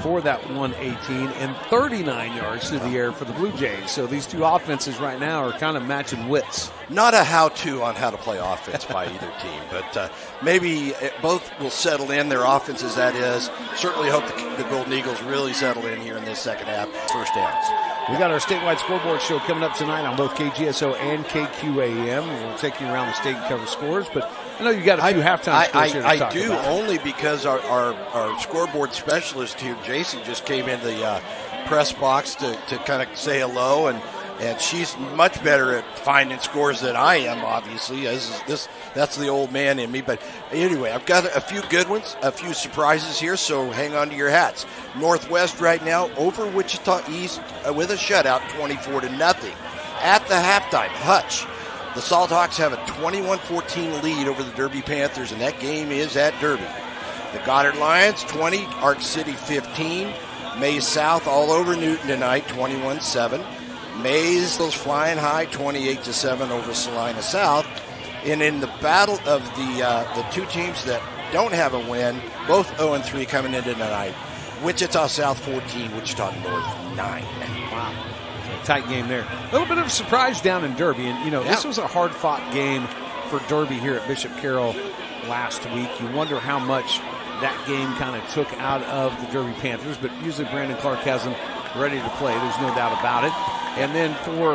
Speaker 1: for that 118 and 39 yards through the air for the Blue Jays. So these two offenses right now are kind of matching wits.
Speaker 2: Not a how-to on how to play offense by either team, but maybe both will settle in, their offenses, that is. Certainly hope the Golden Eagles really settle in here in this second half, first downs.
Speaker 1: We got our statewide scoreboard show coming up tonight on both KGSO and KQAM. We'll take you around the state and cover scores, but I know you got a few halftime scores here to talk about. I do,
Speaker 2: only because our scoreboard specialist here, Jason, just came in the press box to kind of say hello, and she's much better at finding scores than I am, obviously. That's the old man in me. But anyway, I've got a few good ones, a few surprises here, so hang on to your hats. Northwest right now over Wichita East with a shutout, 24-0. At the halftime, Hutch. The Salt Hawks have a 21-14 lead over the Derby Panthers, and that game is at Derby. The Goddard Lions, 20, Arc City 15. Mays South all over Newton tonight, 21-7. Mays goes flying high, 28-7 over Salina South. And in the battle of the two teams that don't have a win, both 0-3 coming into tonight. Wichita South 14, Wichita North 9.
Speaker 1: Wow. Tight game there. A little bit of a surprise down in Derby. And, this was a hard-fought game for Derby here at Bishop Carroll last week. You wonder how much that game kind of took out of the Derby Panthers. But usually Brandon Clark has them ready to play. There's no doubt about it. And then for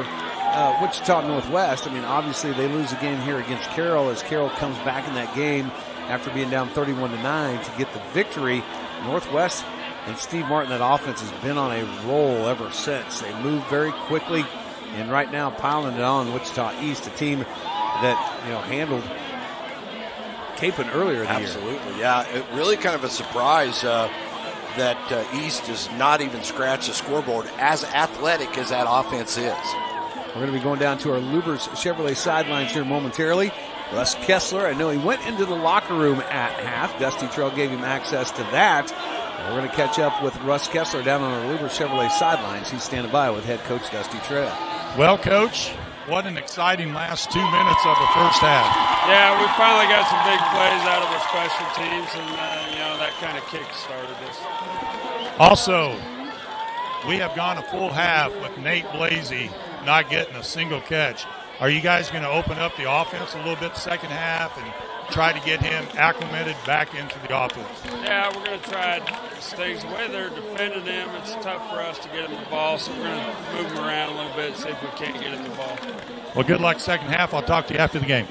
Speaker 1: Wichita Northwest, obviously they lose a game here against Carroll as Carroll comes back in that game after being down 31-9 to get the victory. Northwest and Steve Martin, that offense has been on a roll ever since. They move very quickly, and right now piling it on Wichita East, a team that handled Capon earlier in the year.
Speaker 2: Absolutely, yeah. It really kind of a surprise that East does not even scratch the scoreboard, as athletic as that offense is.
Speaker 1: We're going to be going down to our Lubers Chevrolet sidelines here momentarily. Russ Kessler, I know he went into the locker room at half. Dusty Trail gave him access to that. And we're going to catch up with Russ Kessler down on our Lubers Chevrolet sidelines. He's standing by with head coach Dusty Trail.
Speaker 3: Well, Coach, what an exciting last 2 minutes of the first half.
Speaker 4: Yeah, we finally got some big plays out of our special teams, and that kind of kick started this.
Speaker 3: Also, we have gone a full half with Nate Blasey not getting a single catch. Are you guys going to open up the offense a little bit the second half and try to get him acclimated back into the offense?
Speaker 4: Yeah, we're going to try things. The way they're defending him, it's tough for us to get him the ball, so we're going to move him around a little bit, see if we can't get him the ball.
Speaker 3: Well, good luck second half. I'll talk to you after the game.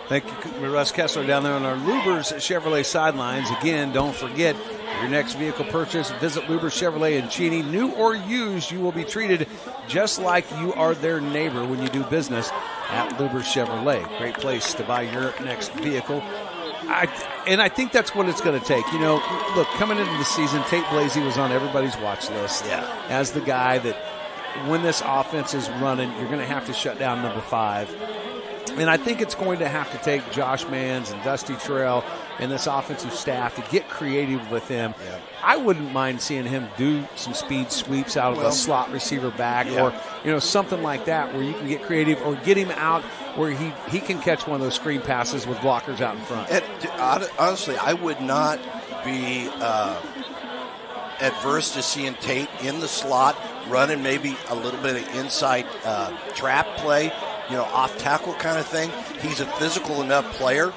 Speaker 1: Thank you, Russ Kessler, down there on our Lubers Chevrolet sidelines. Again, don't forget, for your next vehicle purchase, visit Lubers Chevrolet in Cheney. New or used, you will be treated just like you are their neighbor when you do business at Lubers Chevrolet. Great place to buy your next vehicle. I think that's what it's going to take. You know, look, coming into the season, Tate Blasey was on everybody's watch list as the guy that when this offense is running, you're going to have to shut down number 5. And I think it's going to have to take Josh Manns and Dusty Terrell and this offensive staff to get creative with him. Yeah. I wouldn't mind seeing him do some speed sweeps out of a slot receiver back or, you know, something like that where you can get creative or get him out where he can catch one of those screen passes with blockers out in front.
Speaker 2: Honestly, I would not be adverse to seeing Tate in the slot, running maybe a little bit of inside trap play, you know, off tackle kind of thing. He's a physical enough player.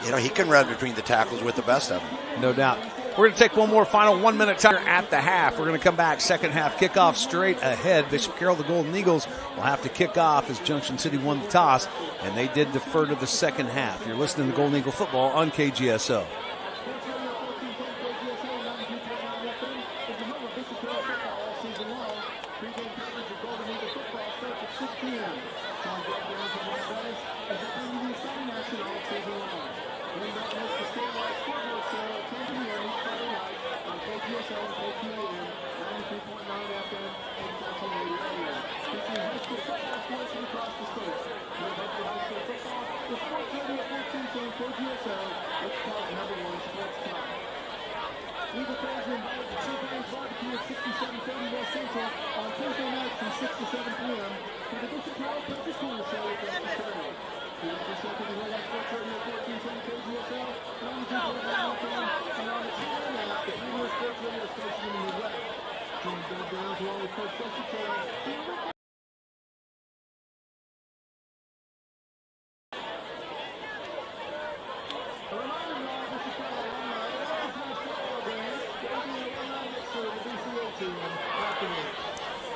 Speaker 2: You know, he can run between the tackles with the best of them.
Speaker 1: No doubt. We're going to take one more final 1 minute time at the half. We're going to come back second half kickoff straight ahead. Bishop Carroll, the Golden Eagles, will have to kick off as Junction City won the toss, and they did defer to the second half. You're listening to Golden Eagle football on KGSO.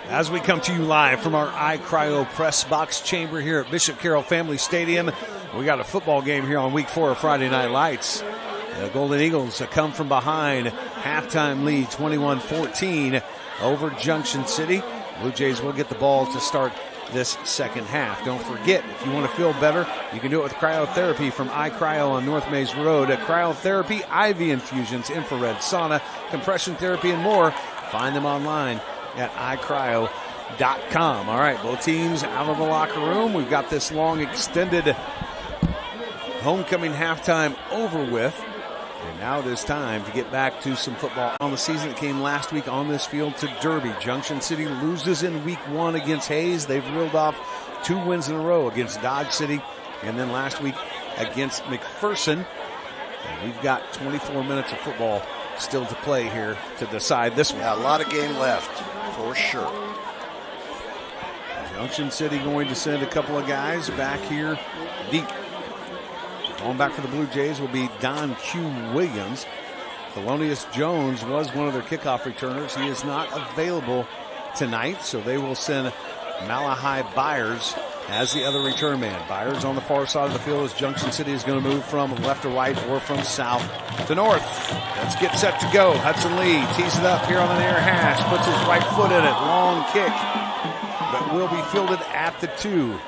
Speaker 1: As we come to you live from our iCryo press box chamber here at Bishop Carroll Family Stadium, we got a football game here on week 4 of Friday Night Lights. The Golden Eagles come from behind, halftime lead 21-14 over Junction City. Blue Jays will get the ball to start this second half. Don't forget, if you want to feel better, you can do it with cryotherapy from iCryo on North Maze Road. Cryotherapy, IV infusions, infrared sauna, compression therapy, and more. Find them online at iCryo.com. All right, both teams out of the locker room. We've got this long extended homecoming halftime over with. And now it is time to get back to some football on the season that came last week on this field to Derby. Junction City loses in week 1 against Hayes. They've reeled off 2 wins in a row against Dodge City and then last week against McPherson. And we've got 24 minutes of football still to play here to decide this one.
Speaker 2: Yeah, a lot of game left, for sure.
Speaker 1: Junction City going to send a couple of guys back here deep. Going back for the Blue Jays will be Don Q. Williams. Thelonious Jones was one of their kickoff returners. He is not available tonight, so they will send Malachi Byers as the other return man. Byers on the far side of the field as Junction City is going to move from left to right or from south to north. Let's get set to go. Hudson Lee tees it up here on the near hash, puts his right foot in it. Long kick, but will be fielded at the 2.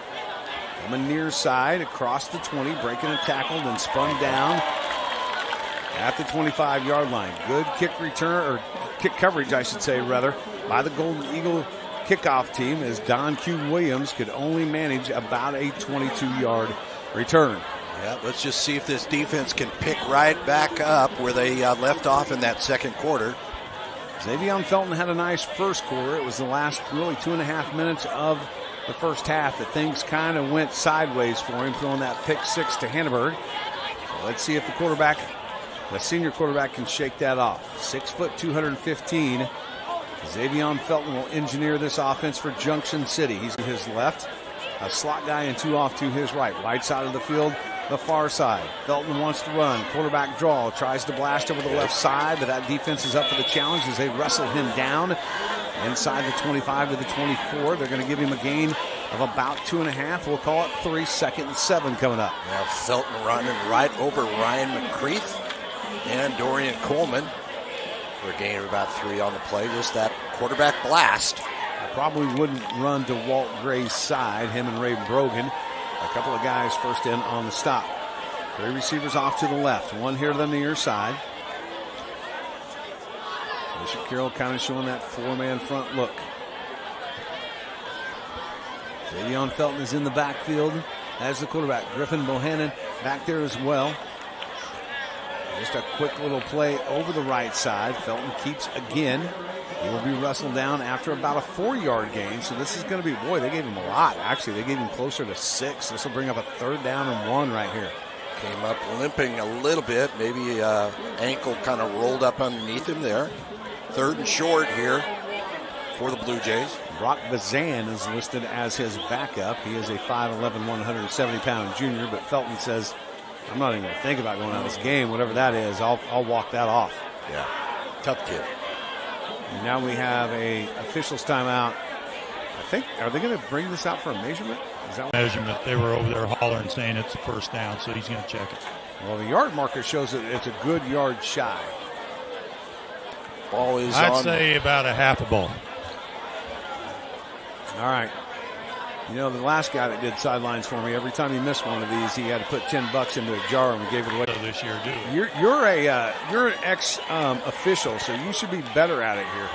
Speaker 1: Coming near side, across the 20, breaking a tackle, then spun down at the 25-yard line. Good kick return, or kick coverage, I should say, rather, by the Golden Eagle kickoff team as Don Q. Williams could only manage about a 22-yard return.
Speaker 2: Yeah, let's just see if this defense can pick right back up where they left off in that second quarter.
Speaker 1: Xavier Felton had a nice first quarter. It was the last really 2.5 minutes of the first half that things kind of went sideways for him, throwing that pick 6 to Hanneberg. So let's see if the senior quarterback can shake that off. 6 foot, 215. Xavier Felton will engineer this offense for Junction City. He's to his left, a slot guy, and 2 off to his right. Right side of the field, the far side. Felton wants to run. Quarterback draw, tries to blast over the left side, but that defense is up for the challenge as they wrestle him down inside the 25 to the 24. They're going to give him a gain of about 2.5. We'll call it 3, 2nd and 7 coming up.
Speaker 2: Now Felton running right over Ryan McCreath and Dorian Coleman for a gain of about 3 on the play. Just that quarterback blast.
Speaker 1: I probably wouldn't run to Walt Gray's side, him and Ray Brogan. A couple of guys first in on the stop. 3 receivers off to the left, 1 here to the near side. Bishop Carroll kind of showing that 4-man front look. Javion Felton is in the backfield as the quarterback. Griffin Bohannon back there as well. Just a quick little play over the right side. Felton keeps again. He will be wrestled down after about a 4-yard gain. So this is going to be, boy, they gave him a lot. Actually, they gave him closer to 6. This will bring up a 3rd down and 1 right here.
Speaker 2: Came up limping a little bit. Maybe ankle kind of rolled up underneath him there. 3rd and short here for the Blue Jays.
Speaker 1: Brock Bazan is listed as his backup. He is a 5'11", 170-pound junior, but Felton says, I'm not even going to think about going out of this game. Whatever that is, I'll walk that off.
Speaker 2: Yeah, tough kid.
Speaker 1: And now we have a official's timeout. I think, are they going to bring this out for a measurement? Is that
Speaker 3: Measurement. They were over there hollering, saying it's a 1st down, so he's going to check it.
Speaker 1: Well, the yard marker shows that it's a good yard shy.
Speaker 2: Ball is
Speaker 3: I'd
Speaker 2: on.
Speaker 3: say about a half a ball.
Speaker 1: All right. You know, the last guy that did sidelines for me, every time he missed one of these, he had to put $10 into a jar and we gave it away.
Speaker 3: So this year, too.
Speaker 1: You're an ex official, so you should be better at it here.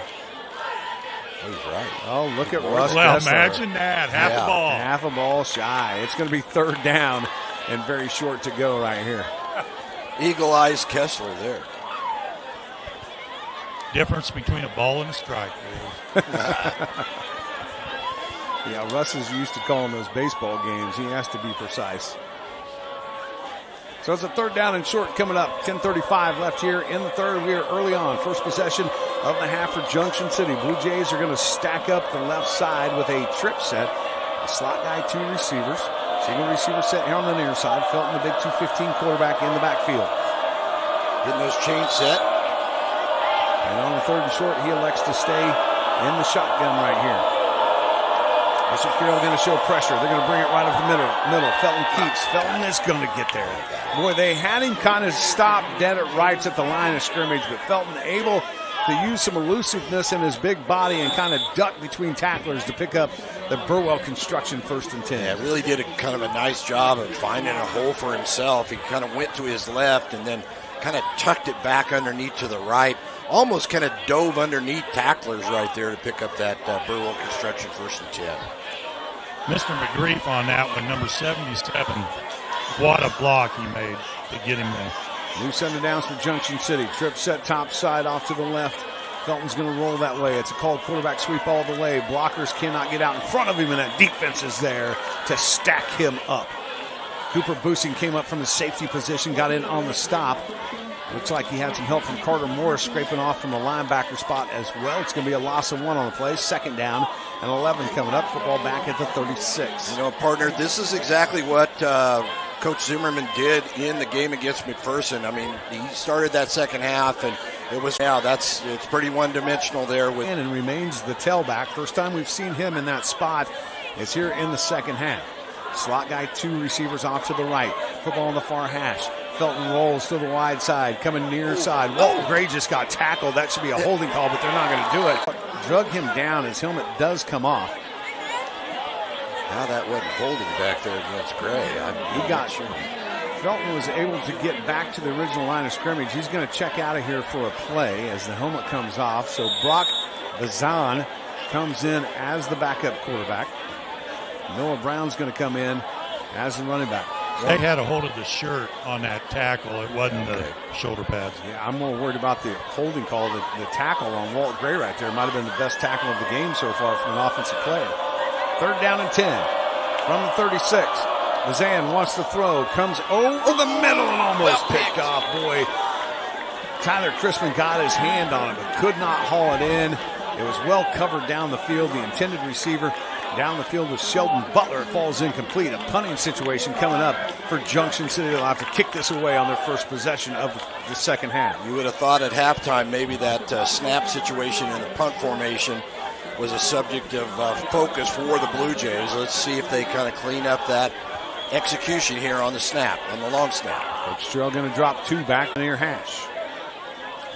Speaker 2: He's right.
Speaker 1: Oh, look at Russ.
Speaker 3: Well,
Speaker 1: Kessler.
Speaker 3: imagine that. Half a ball.
Speaker 1: Half a ball shy. It's going to be 3rd down and very short to go right here.
Speaker 2: Eagle eyes Kessler there.
Speaker 3: Difference between a ball and a strike.
Speaker 1: Yeah, Russ is used to calling those baseball games. He has to be precise. So it's a 3rd down and short coming up. 10:35 left here in the 3rd. We are early on. First possession of the half for Junction City. Blue Jays are going to stack up the left side with a trip set. A slot guy, 2 receivers. Single receiver set here on the near side. Felton, the big 215 quarterback in the backfield.
Speaker 2: Getting those chains set.
Speaker 1: And on the 3rd and short, he elects to stay in the shotgun right here. Bishop Carroll going to show pressure. They're going to bring it right up the middle. Felton keeps. Felton is going to get there. Boy, they had him kind of stopped dead at rights at the line of scrimmage, but Felton able to use some elusiveness in his big body and kind of duck between tacklers to pick up the Burwell Construction 1st and 10.
Speaker 2: Yeah, really did a kind of a nice job of finding a hole for himself. He kind of went to his left and then kind of tucked it back underneath to the right. Almost kind of dove underneath tacklers right there to pick up that Burwell Construction 1st and 10.
Speaker 3: Mr. McGrief on that one, number 77. What a block he made to get him there.
Speaker 1: New set of downs for Junction City. Trip set top side off to the left. Felton's going to roll that way. It's a called quarterback sweep all the way. Blockers cannot get out in front of him, and that defense is there to stack him up. Cooper Boosing came up from the safety position, got in on the stop. Looks like he had some help from Carter Morris scraping off from the linebacker spot as well. It's going to be a loss of 1 on the play. 2nd down and 11 coming up. Football back at the 36.
Speaker 2: You know, partner, this is exactly what Coach Zimmerman did in the game against McPherson. I mean, he started that 2nd half, and it was it's pretty one-dimensional there.
Speaker 1: And remains the tailback. First time we've seen him in that spot is here in the 2nd half. Slot guy, 2 receivers off to the right. Football on the far hash. Felton rolls to the wide side, coming near side. Walton Gray just got tackled. That should be a holding call, but they're not going to do it. Drug him down. His helmet does come off.
Speaker 2: Now that wasn't holding back there against Gray.
Speaker 1: He got sure. Felton was able to get back to the original line of scrimmage. He's going to check out of here for a play as the helmet comes off. So Brock Bazan comes in as the backup quarterback. Noah Brown's going to come in as the running back.
Speaker 3: They had a hold of the shirt on that tackle. It wasn't the shoulder pads.
Speaker 1: Yeah, I'm more worried about the holding call, the tackle on Walt Gray right there. It might have been the best tackle of the game so far from an offensive player. 3rd down and 10 from the 36. Bazan wants to throw, comes over the middle and almost picked off. Boy, Tyler Crispin got his hand on it, but could not haul it in. It was well covered down the field. The intended receiver down the field was Sheldon Butler. It falls incomplete. A punting situation coming up for Junction City. They'll have to kick this away on their first possession of the 2nd half.
Speaker 2: You would have thought at halftime maybe that snap situation in the punt formation was a subject of focus for the Blue Jays. Let's see if they kind of clean up that execution here on the snap, on the long snap.
Speaker 1: Coach Terrell going to drop 2 back near hash.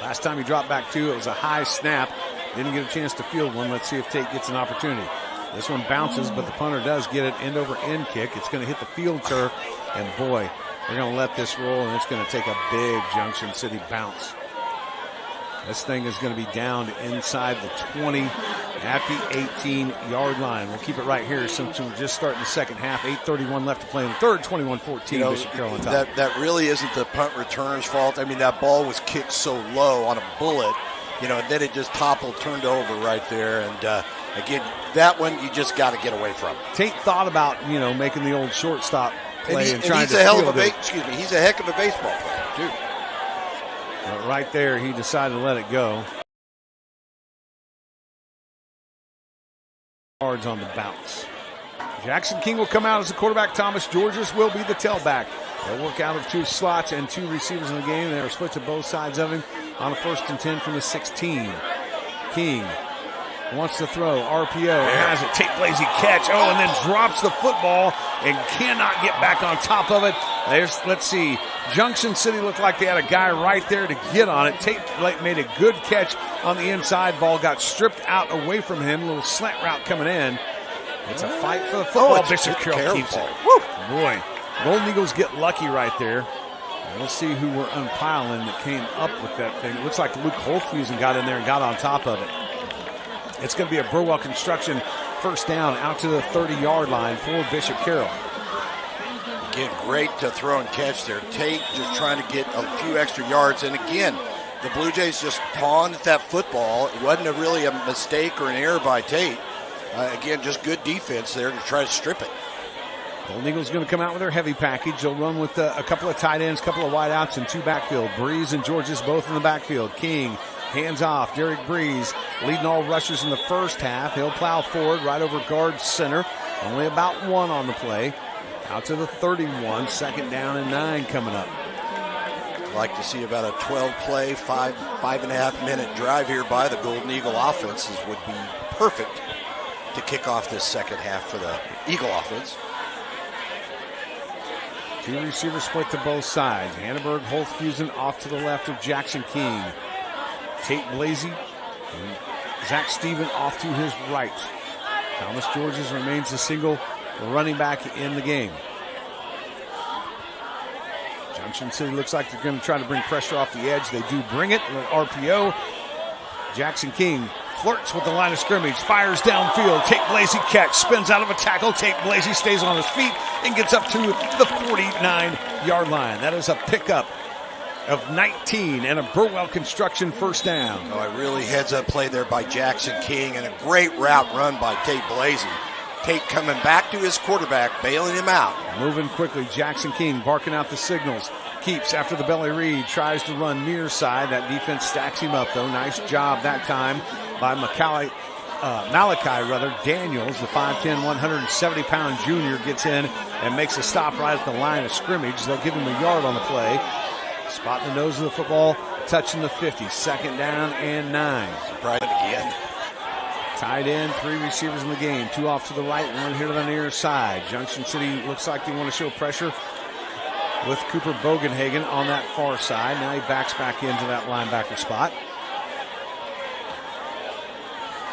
Speaker 1: Last time he dropped back 2, it was a high snap. Didn't get a chance to field one. Let's see if Tate gets an opportunity. This one bounces, but the punter does get it end over end kick. It's going to hit the field turf, and boy, they're going to let this roll, and it's going to take a big Junction City bounce. This thing is going to be down to inside the 20 at the 18-yard line. We'll keep it right here since we're just starting the second half. 8:31 left to play in the third. 21-14. Bishop Carroll on top.
Speaker 2: That really isn't the punt return's fault. I mean, that ball was kicked so low on a bullet, and then it just toppled, turned over right there. And again, that one you just got to get away from.
Speaker 1: Tate thought about making the old shortstop play and trying
Speaker 2: he's
Speaker 1: to
Speaker 2: a hell of
Speaker 1: field it.
Speaker 2: he's a heck of a baseball player too.
Speaker 1: But right there, he decided to let it go. Yards on the bounce. Jackson King will come out as the quarterback. Thomas Georges will be the tailback. They'll work out of 2 slots and 2 receivers in the game. They are split to both sides of him on a 1st and 10 from the 16. King wants to throw. RPO has it. Tate Blasey catch. And then drops the football and cannot get back on top of it. Let's see. Junction City looked like they had a guy right there to get on it. Tate made a good catch on the inside. Ball got stripped out away from him. A little slant route coming in. It's a fight for the football. Bishop Carroll keeps it. Woo! Boy, Golden Eagles get lucky right there. We'll see who we're umpiling that came up with that thing. It looks like Luke Holthusen got in there and got on top of it. It's going to be a Burwell Construction first down out to the 30-yard line for Bishop Carroll.
Speaker 2: Again, great to throw and catch there. Tate just trying to get a few extra yards. And again, the Blue Jays just pawned that football. It wasn't really a mistake or an error by Tate. Again, just good defense there to try to strip it.
Speaker 1: Golden Eagles going to come out with their heavy package. They'll run with a couple of tight ends, a couple of wideouts, and 2 backfield. Breeze and Georges both in the backfield. King hands off. Derek Breeze leading all rushers in the first half. He'll plow forward right over guard center. Only about 1 on the play. Out to the 31. 2nd down and 9 coming up.
Speaker 2: I'd like to see about a 12-play, 5.5 minute drive here by the Golden Eagle offense. This would be perfect to kick off this second half for the Eagle offense.
Speaker 1: 2 receivers split to both sides. Hannenberg, Holthusen off to the left of Jackson King. Tate Blasey and Zach Steven off to his right. Thomas Georges remains the single running back in the game. Junction City looks like they're going to try to bring pressure off the edge. They do bring it with RPO. Jackson King flirts with the line of scrimmage, fires downfield. Tate Blasey catch, spins out of a tackle. Tate Blasey stays on his feet and gets up to the 49-yard line. That is a pickup of 19 and a Burwell Construction first down.
Speaker 2: A really heads-up play there by Jackson King and a great route run by Tate Blasey. Tate coming back to his quarterback, bailing him out.
Speaker 1: Moving quickly, Jackson King barking out the signals. Keeps after the belly read, tries to run near side. That defense stacks him up, though. Nice job that time by Malachi Daniels, the 5'10", 170-pound junior, gets in and makes a stop right at the line of scrimmage. They'll give him a yard on the play. Spot in the nose of the football, touching the 50. 2nd down and 9.
Speaker 2: Surprise again.
Speaker 1: Tight end, 3 receivers in the game. 2 off to the right, 1 here to the near side. Junction City looks like they want to show pressure with Cooper Bogenhagen on that far side. Now he backs back into that linebacker spot.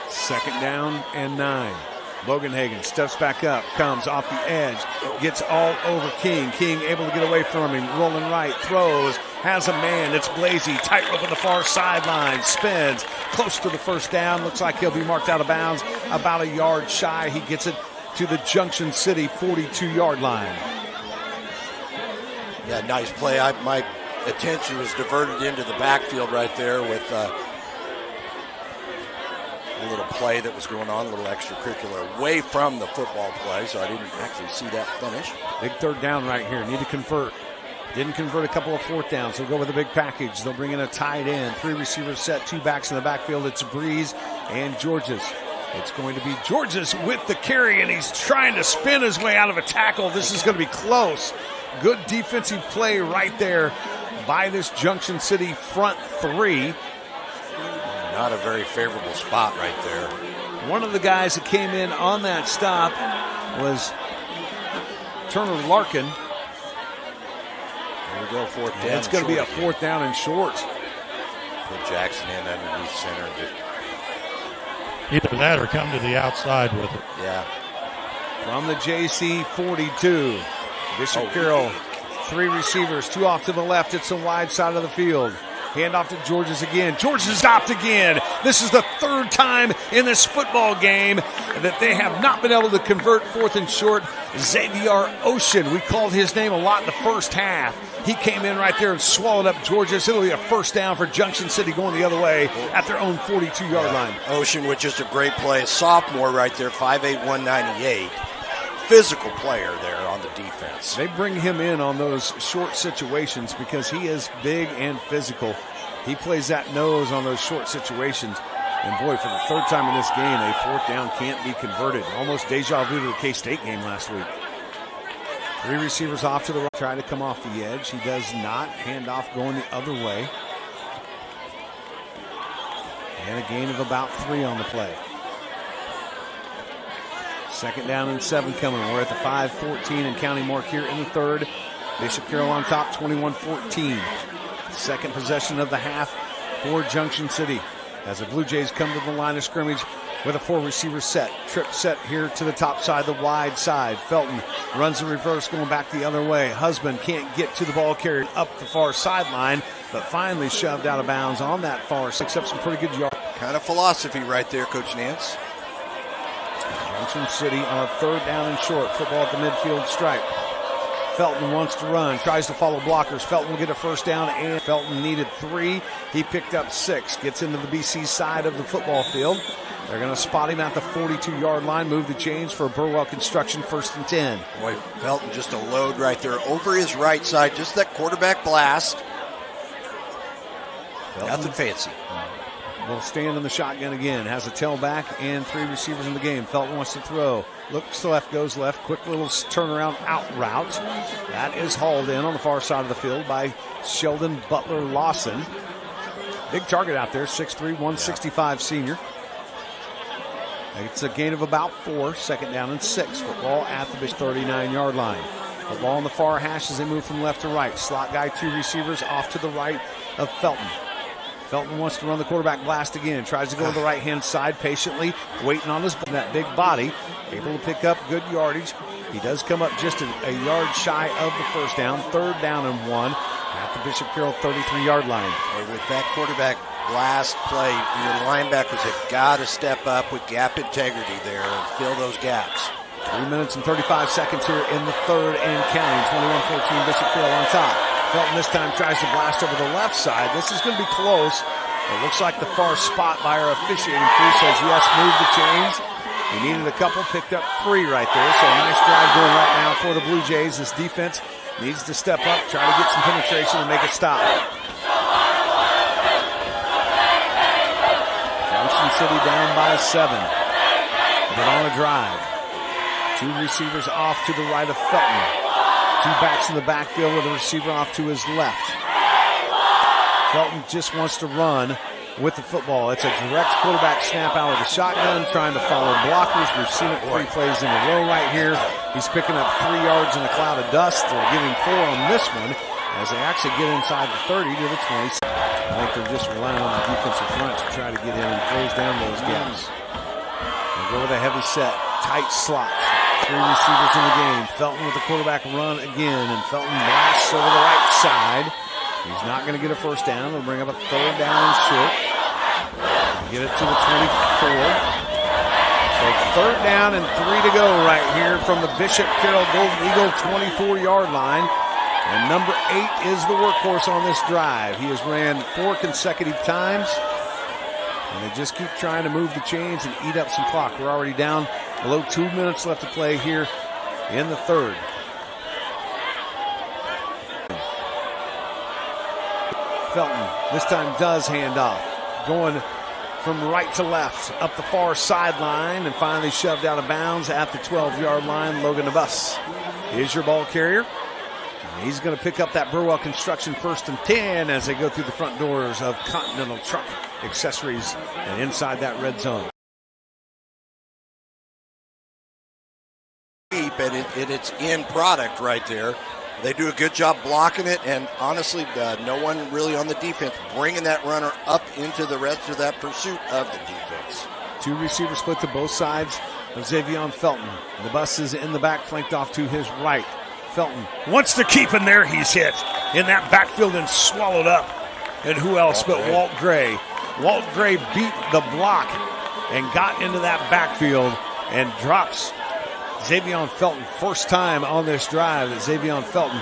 Speaker 1: 2nd down and 9. Bogenhagen steps back up, comes off the edge, gets all over King. King able to get away from him, rolling right, throws, has a man. It's Blasey, tightrope on the far sideline, spins, close to the first down. Looks like he'll be marked out of bounds, about a yard shy. He gets it to the Junction City 42-yard line.
Speaker 2: Yeah, nice play. My attention was diverted into the backfield right there with a little play that was going on, a little extracurricular away from the football play, so I didn't actually see that finish.
Speaker 1: Big 3rd down right here. Need to convert. Didn't convert a couple of 4th downs. They'll go with a big package. They'll bring in a tight end. 3 receivers set, 2 backs in the backfield. It's Breeze and Georges. It's going to be Georges with the carry, and he's trying to spin his way out of a tackle. This is going to be close. Good defensive play right there by this Junction City front 3.
Speaker 2: Not a very favorable spot right there.
Speaker 1: One of the guys that came in on that stop was Turner Larkin.
Speaker 2: There we go, fourth down.
Speaker 1: It's going to be a fourth down and short.
Speaker 2: Put Jackson in underneath center.
Speaker 3: Either that or come to the outside with it.
Speaker 2: Yeah.
Speaker 1: From the JC 42, Bishop Carroll, 3 receivers, 2 off to the left. It's the wide side of the field. Hand off to Georges again. Georges stopped again. This is the 3rd time in this football game that they have not been able to convert 4th and short. Xavier Ocean, we called his name a lot in the first half. He came in right there and swallowed up Georges. It'll be a first down for Junction City going the other way at their own 42-yard line.
Speaker 2: Ocean with just a great play. A sophomore right there, 5'8", 198. Physical player there on the defense.
Speaker 1: They bring him in on those short situations because he is big and physical. He plays that nose on those short situations. And boy, for the 3rd time in this game, a 4th down can't be converted. Almost deja vu to the K-State game last week. 3 receivers off to the right. Try to come off the edge. He does not. Handoff going the other way. And a gain of about 3 on the play. 2nd down and 7 coming. We're at the 5:14 and counting mark here in the 3rd. Bishop Carroll on top, 21-14. 2nd possession of the half for Junction City as the Blue Jays come to the line of scrimmage with a 4-receiver set. Trip set here to the top side, the wide side. Felton runs the reverse going back the other way. Husband can't get to the ball carrier up the far sideline, but finally shoved out of bounds on that far. Picks up some pretty good yards.
Speaker 2: Kind of philosophy right there, Coach Nance.
Speaker 1: Junction City on a 3rd down and short. Football at the midfield stripe. Felton wants to run, tries to follow blockers. Felton will get a first down, and Felton needed 3. He picked up 6. Gets into the BC side of the football field. They're going to spot him at the 42-yard line, move the chains for Burwell Construction, 1st and 10.
Speaker 2: Boy, Felton just a load right there over his right side, just that quarterback blast.
Speaker 1: Felton
Speaker 2: Nothing fancy.
Speaker 1: will stand in the shotgun again. Has a tailback and 3 receivers in the game. Felton wants to throw. Looks to left, goes left. Quick little turnaround out route. That is hauled in on the far side of the field by Sheldon Butler Lawson. Big target out there, 6'3", 165 senior. It's a gain of about 4, 2nd down and 6. Football at the 39-yard line. Football on the far hash as they move from left to right. Slot guy, 2 receivers off to the right of Felton. Felton wants to run the quarterback blast again. Tries to go to the right-hand side patiently, waiting on that big body. Able to pick up good yardage. He does come up just a yard shy of the first down. 3rd down and 1 at the Bishop Carroll 33-yard line.
Speaker 2: With that quarterback blast play, your linebackers have got to step up with gap integrity there and fill those gaps.
Speaker 1: 3 minutes and 35 seconds here in the 3rd and counting. 21-14 Bishop Carroll on top. Felton this time tries to blast over the left side. This is going to be close. It looks like the far spot by our officiating crew says yes, move the chains. He needed a couple, picked up 3 right there. So a nice drive going right now for the Blue Jays. This defense needs to step up, try to get some penetration and make it stop. Junction City down by 7. But on a drive. 2 receivers off to the right of Felton. 2 backs in the backfield with a receiver off to his left. Felton just wants to run with the football. It's a direct quarterback snap out of the shotgun, trying to follow blockers. We've seen it 3 plays in a row right here. He's picking up 3 yards in a cloud of dust. They're giving 4 on this one as they actually get inside the 30 to the 20. I think they're just relying on the defensive front to try to get in and close down those gaps. They go with a heavy set, tight slot. 3 receivers in the game. Felton with the quarterback run again, and Felton blasts over the right side. He's not going to get a first down. They'll bring up a 3rd down and short. Get it to the 24. So 3rd down and 3 to go right here from the Bishop Carroll Golden Eagle 24-yard line. And number 8 is the workhorse on this drive. He has ran 4 consecutive times. And they just keep trying to move the chains and eat up some clock. We're already down below 2 minutes left to play here in the 3rd. Felton this time does hand off. Going from right to left up the far sideline and finally shoved out of bounds at the 12-yard line. Logan Abus is your ball carrier. He's going to pick up that Burwell Construction 1st and 10 as they go through the front doors of Continental Truck Accessories and inside that red zone.
Speaker 2: and it's in product right there. They do a good job blocking it, and honestly, no one really on the defense bringing that runner up into the rest of that pursuit of the defense.
Speaker 1: Two receivers split to both sides of Xavier Felton. The bus is in the back, flanked off to his right. Felton wants to keep in there. He's hit in that backfield and swallowed up. And who else but Walt Gray? Walt Gray beat the block and got into that backfield and drops Xavier Felton. First time on this drive that Xavier Felton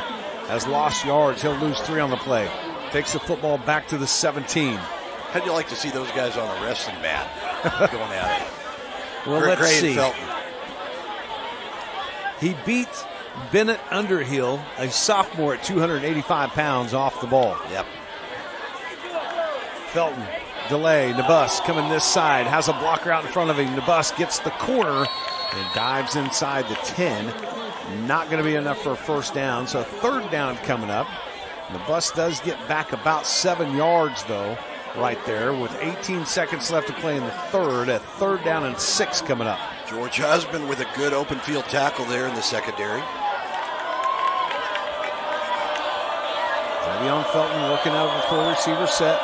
Speaker 1: has lost yards. He'll lose 3 on the play. Takes the football back to the 17.
Speaker 2: How'd you like to see those guys on a wrestling mat going at it?
Speaker 1: Well, let's
Speaker 2: Gray
Speaker 1: see.
Speaker 2: and Felton.
Speaker 1: He beat Bennett Underhill, a sophomore at 285 pounds, off the ball.
Speaker 2: Yep.
Speaker 1: Felton, delay, Nabus coming this side, has a blocker out in front of him. Nabus gets the corner and dives inside the 10. Not going to be enough for a first down, so third down coming up. Nabus does get back about 7 yards, though, right there, with 18 seconds left to play in the third. A third down and 6 coming up.
Speaker 2: George Husband with a good open field tackle there in the secondary.
Speaker 1: Xavier Felton working out of the 4 receiver set.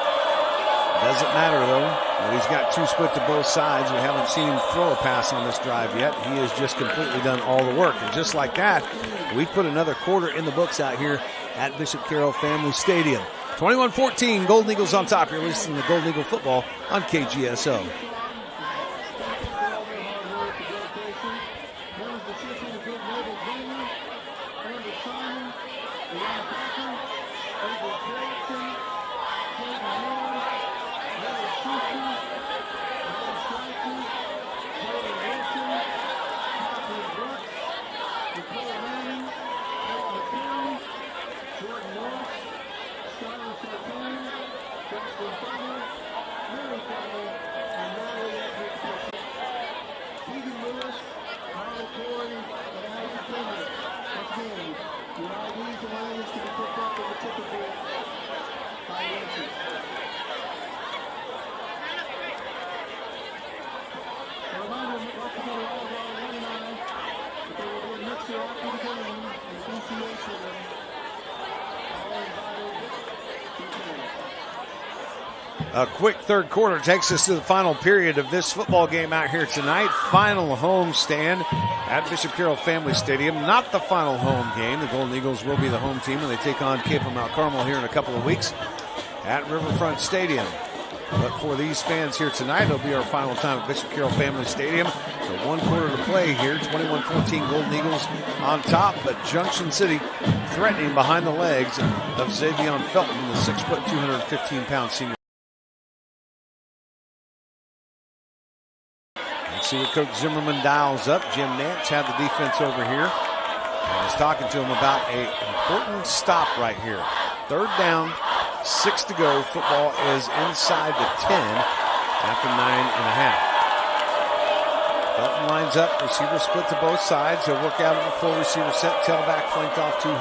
Speaker 1: Doesn't matter, though, but he's got 2 split to both sides. We haven't seen him throw a pass on this drive yet. He has just completely done all the work. And just like that, we've put another quarter in the books out here at Bishop Carroll Family Stadium. 21-14, Golden Eagles on top. You're listening to Golden Eagle football on KGSO. A quick third quarter takes us to the final period of this football game out here tonight. Final home stand at Bishop Carroll Family Stadium. Not the final home game. The Golden Eagles will be the home team when they take on Cape Mount Carmel here in a couple of weeks at Riverfront Stadium. But for these fans here tonight, it'll be our final time at Bishop Carroll Family Stadium. So 1 quarter to play here. 21-14 Golden Eagles on top, but Junction City threatening behind the legs of Xavier Felton, the 6 foot, 215-pound senior. Let's see what Coach Zimmerman dials up. Jim Nance had the defense over here and is talking to him about an important stop right here. Third down, 6 to go. Football is inside the 10 after 9.5. Felton lines up. Receiver split to both sides. He'll work out of the 4 receiver set. Tailback flanked off to his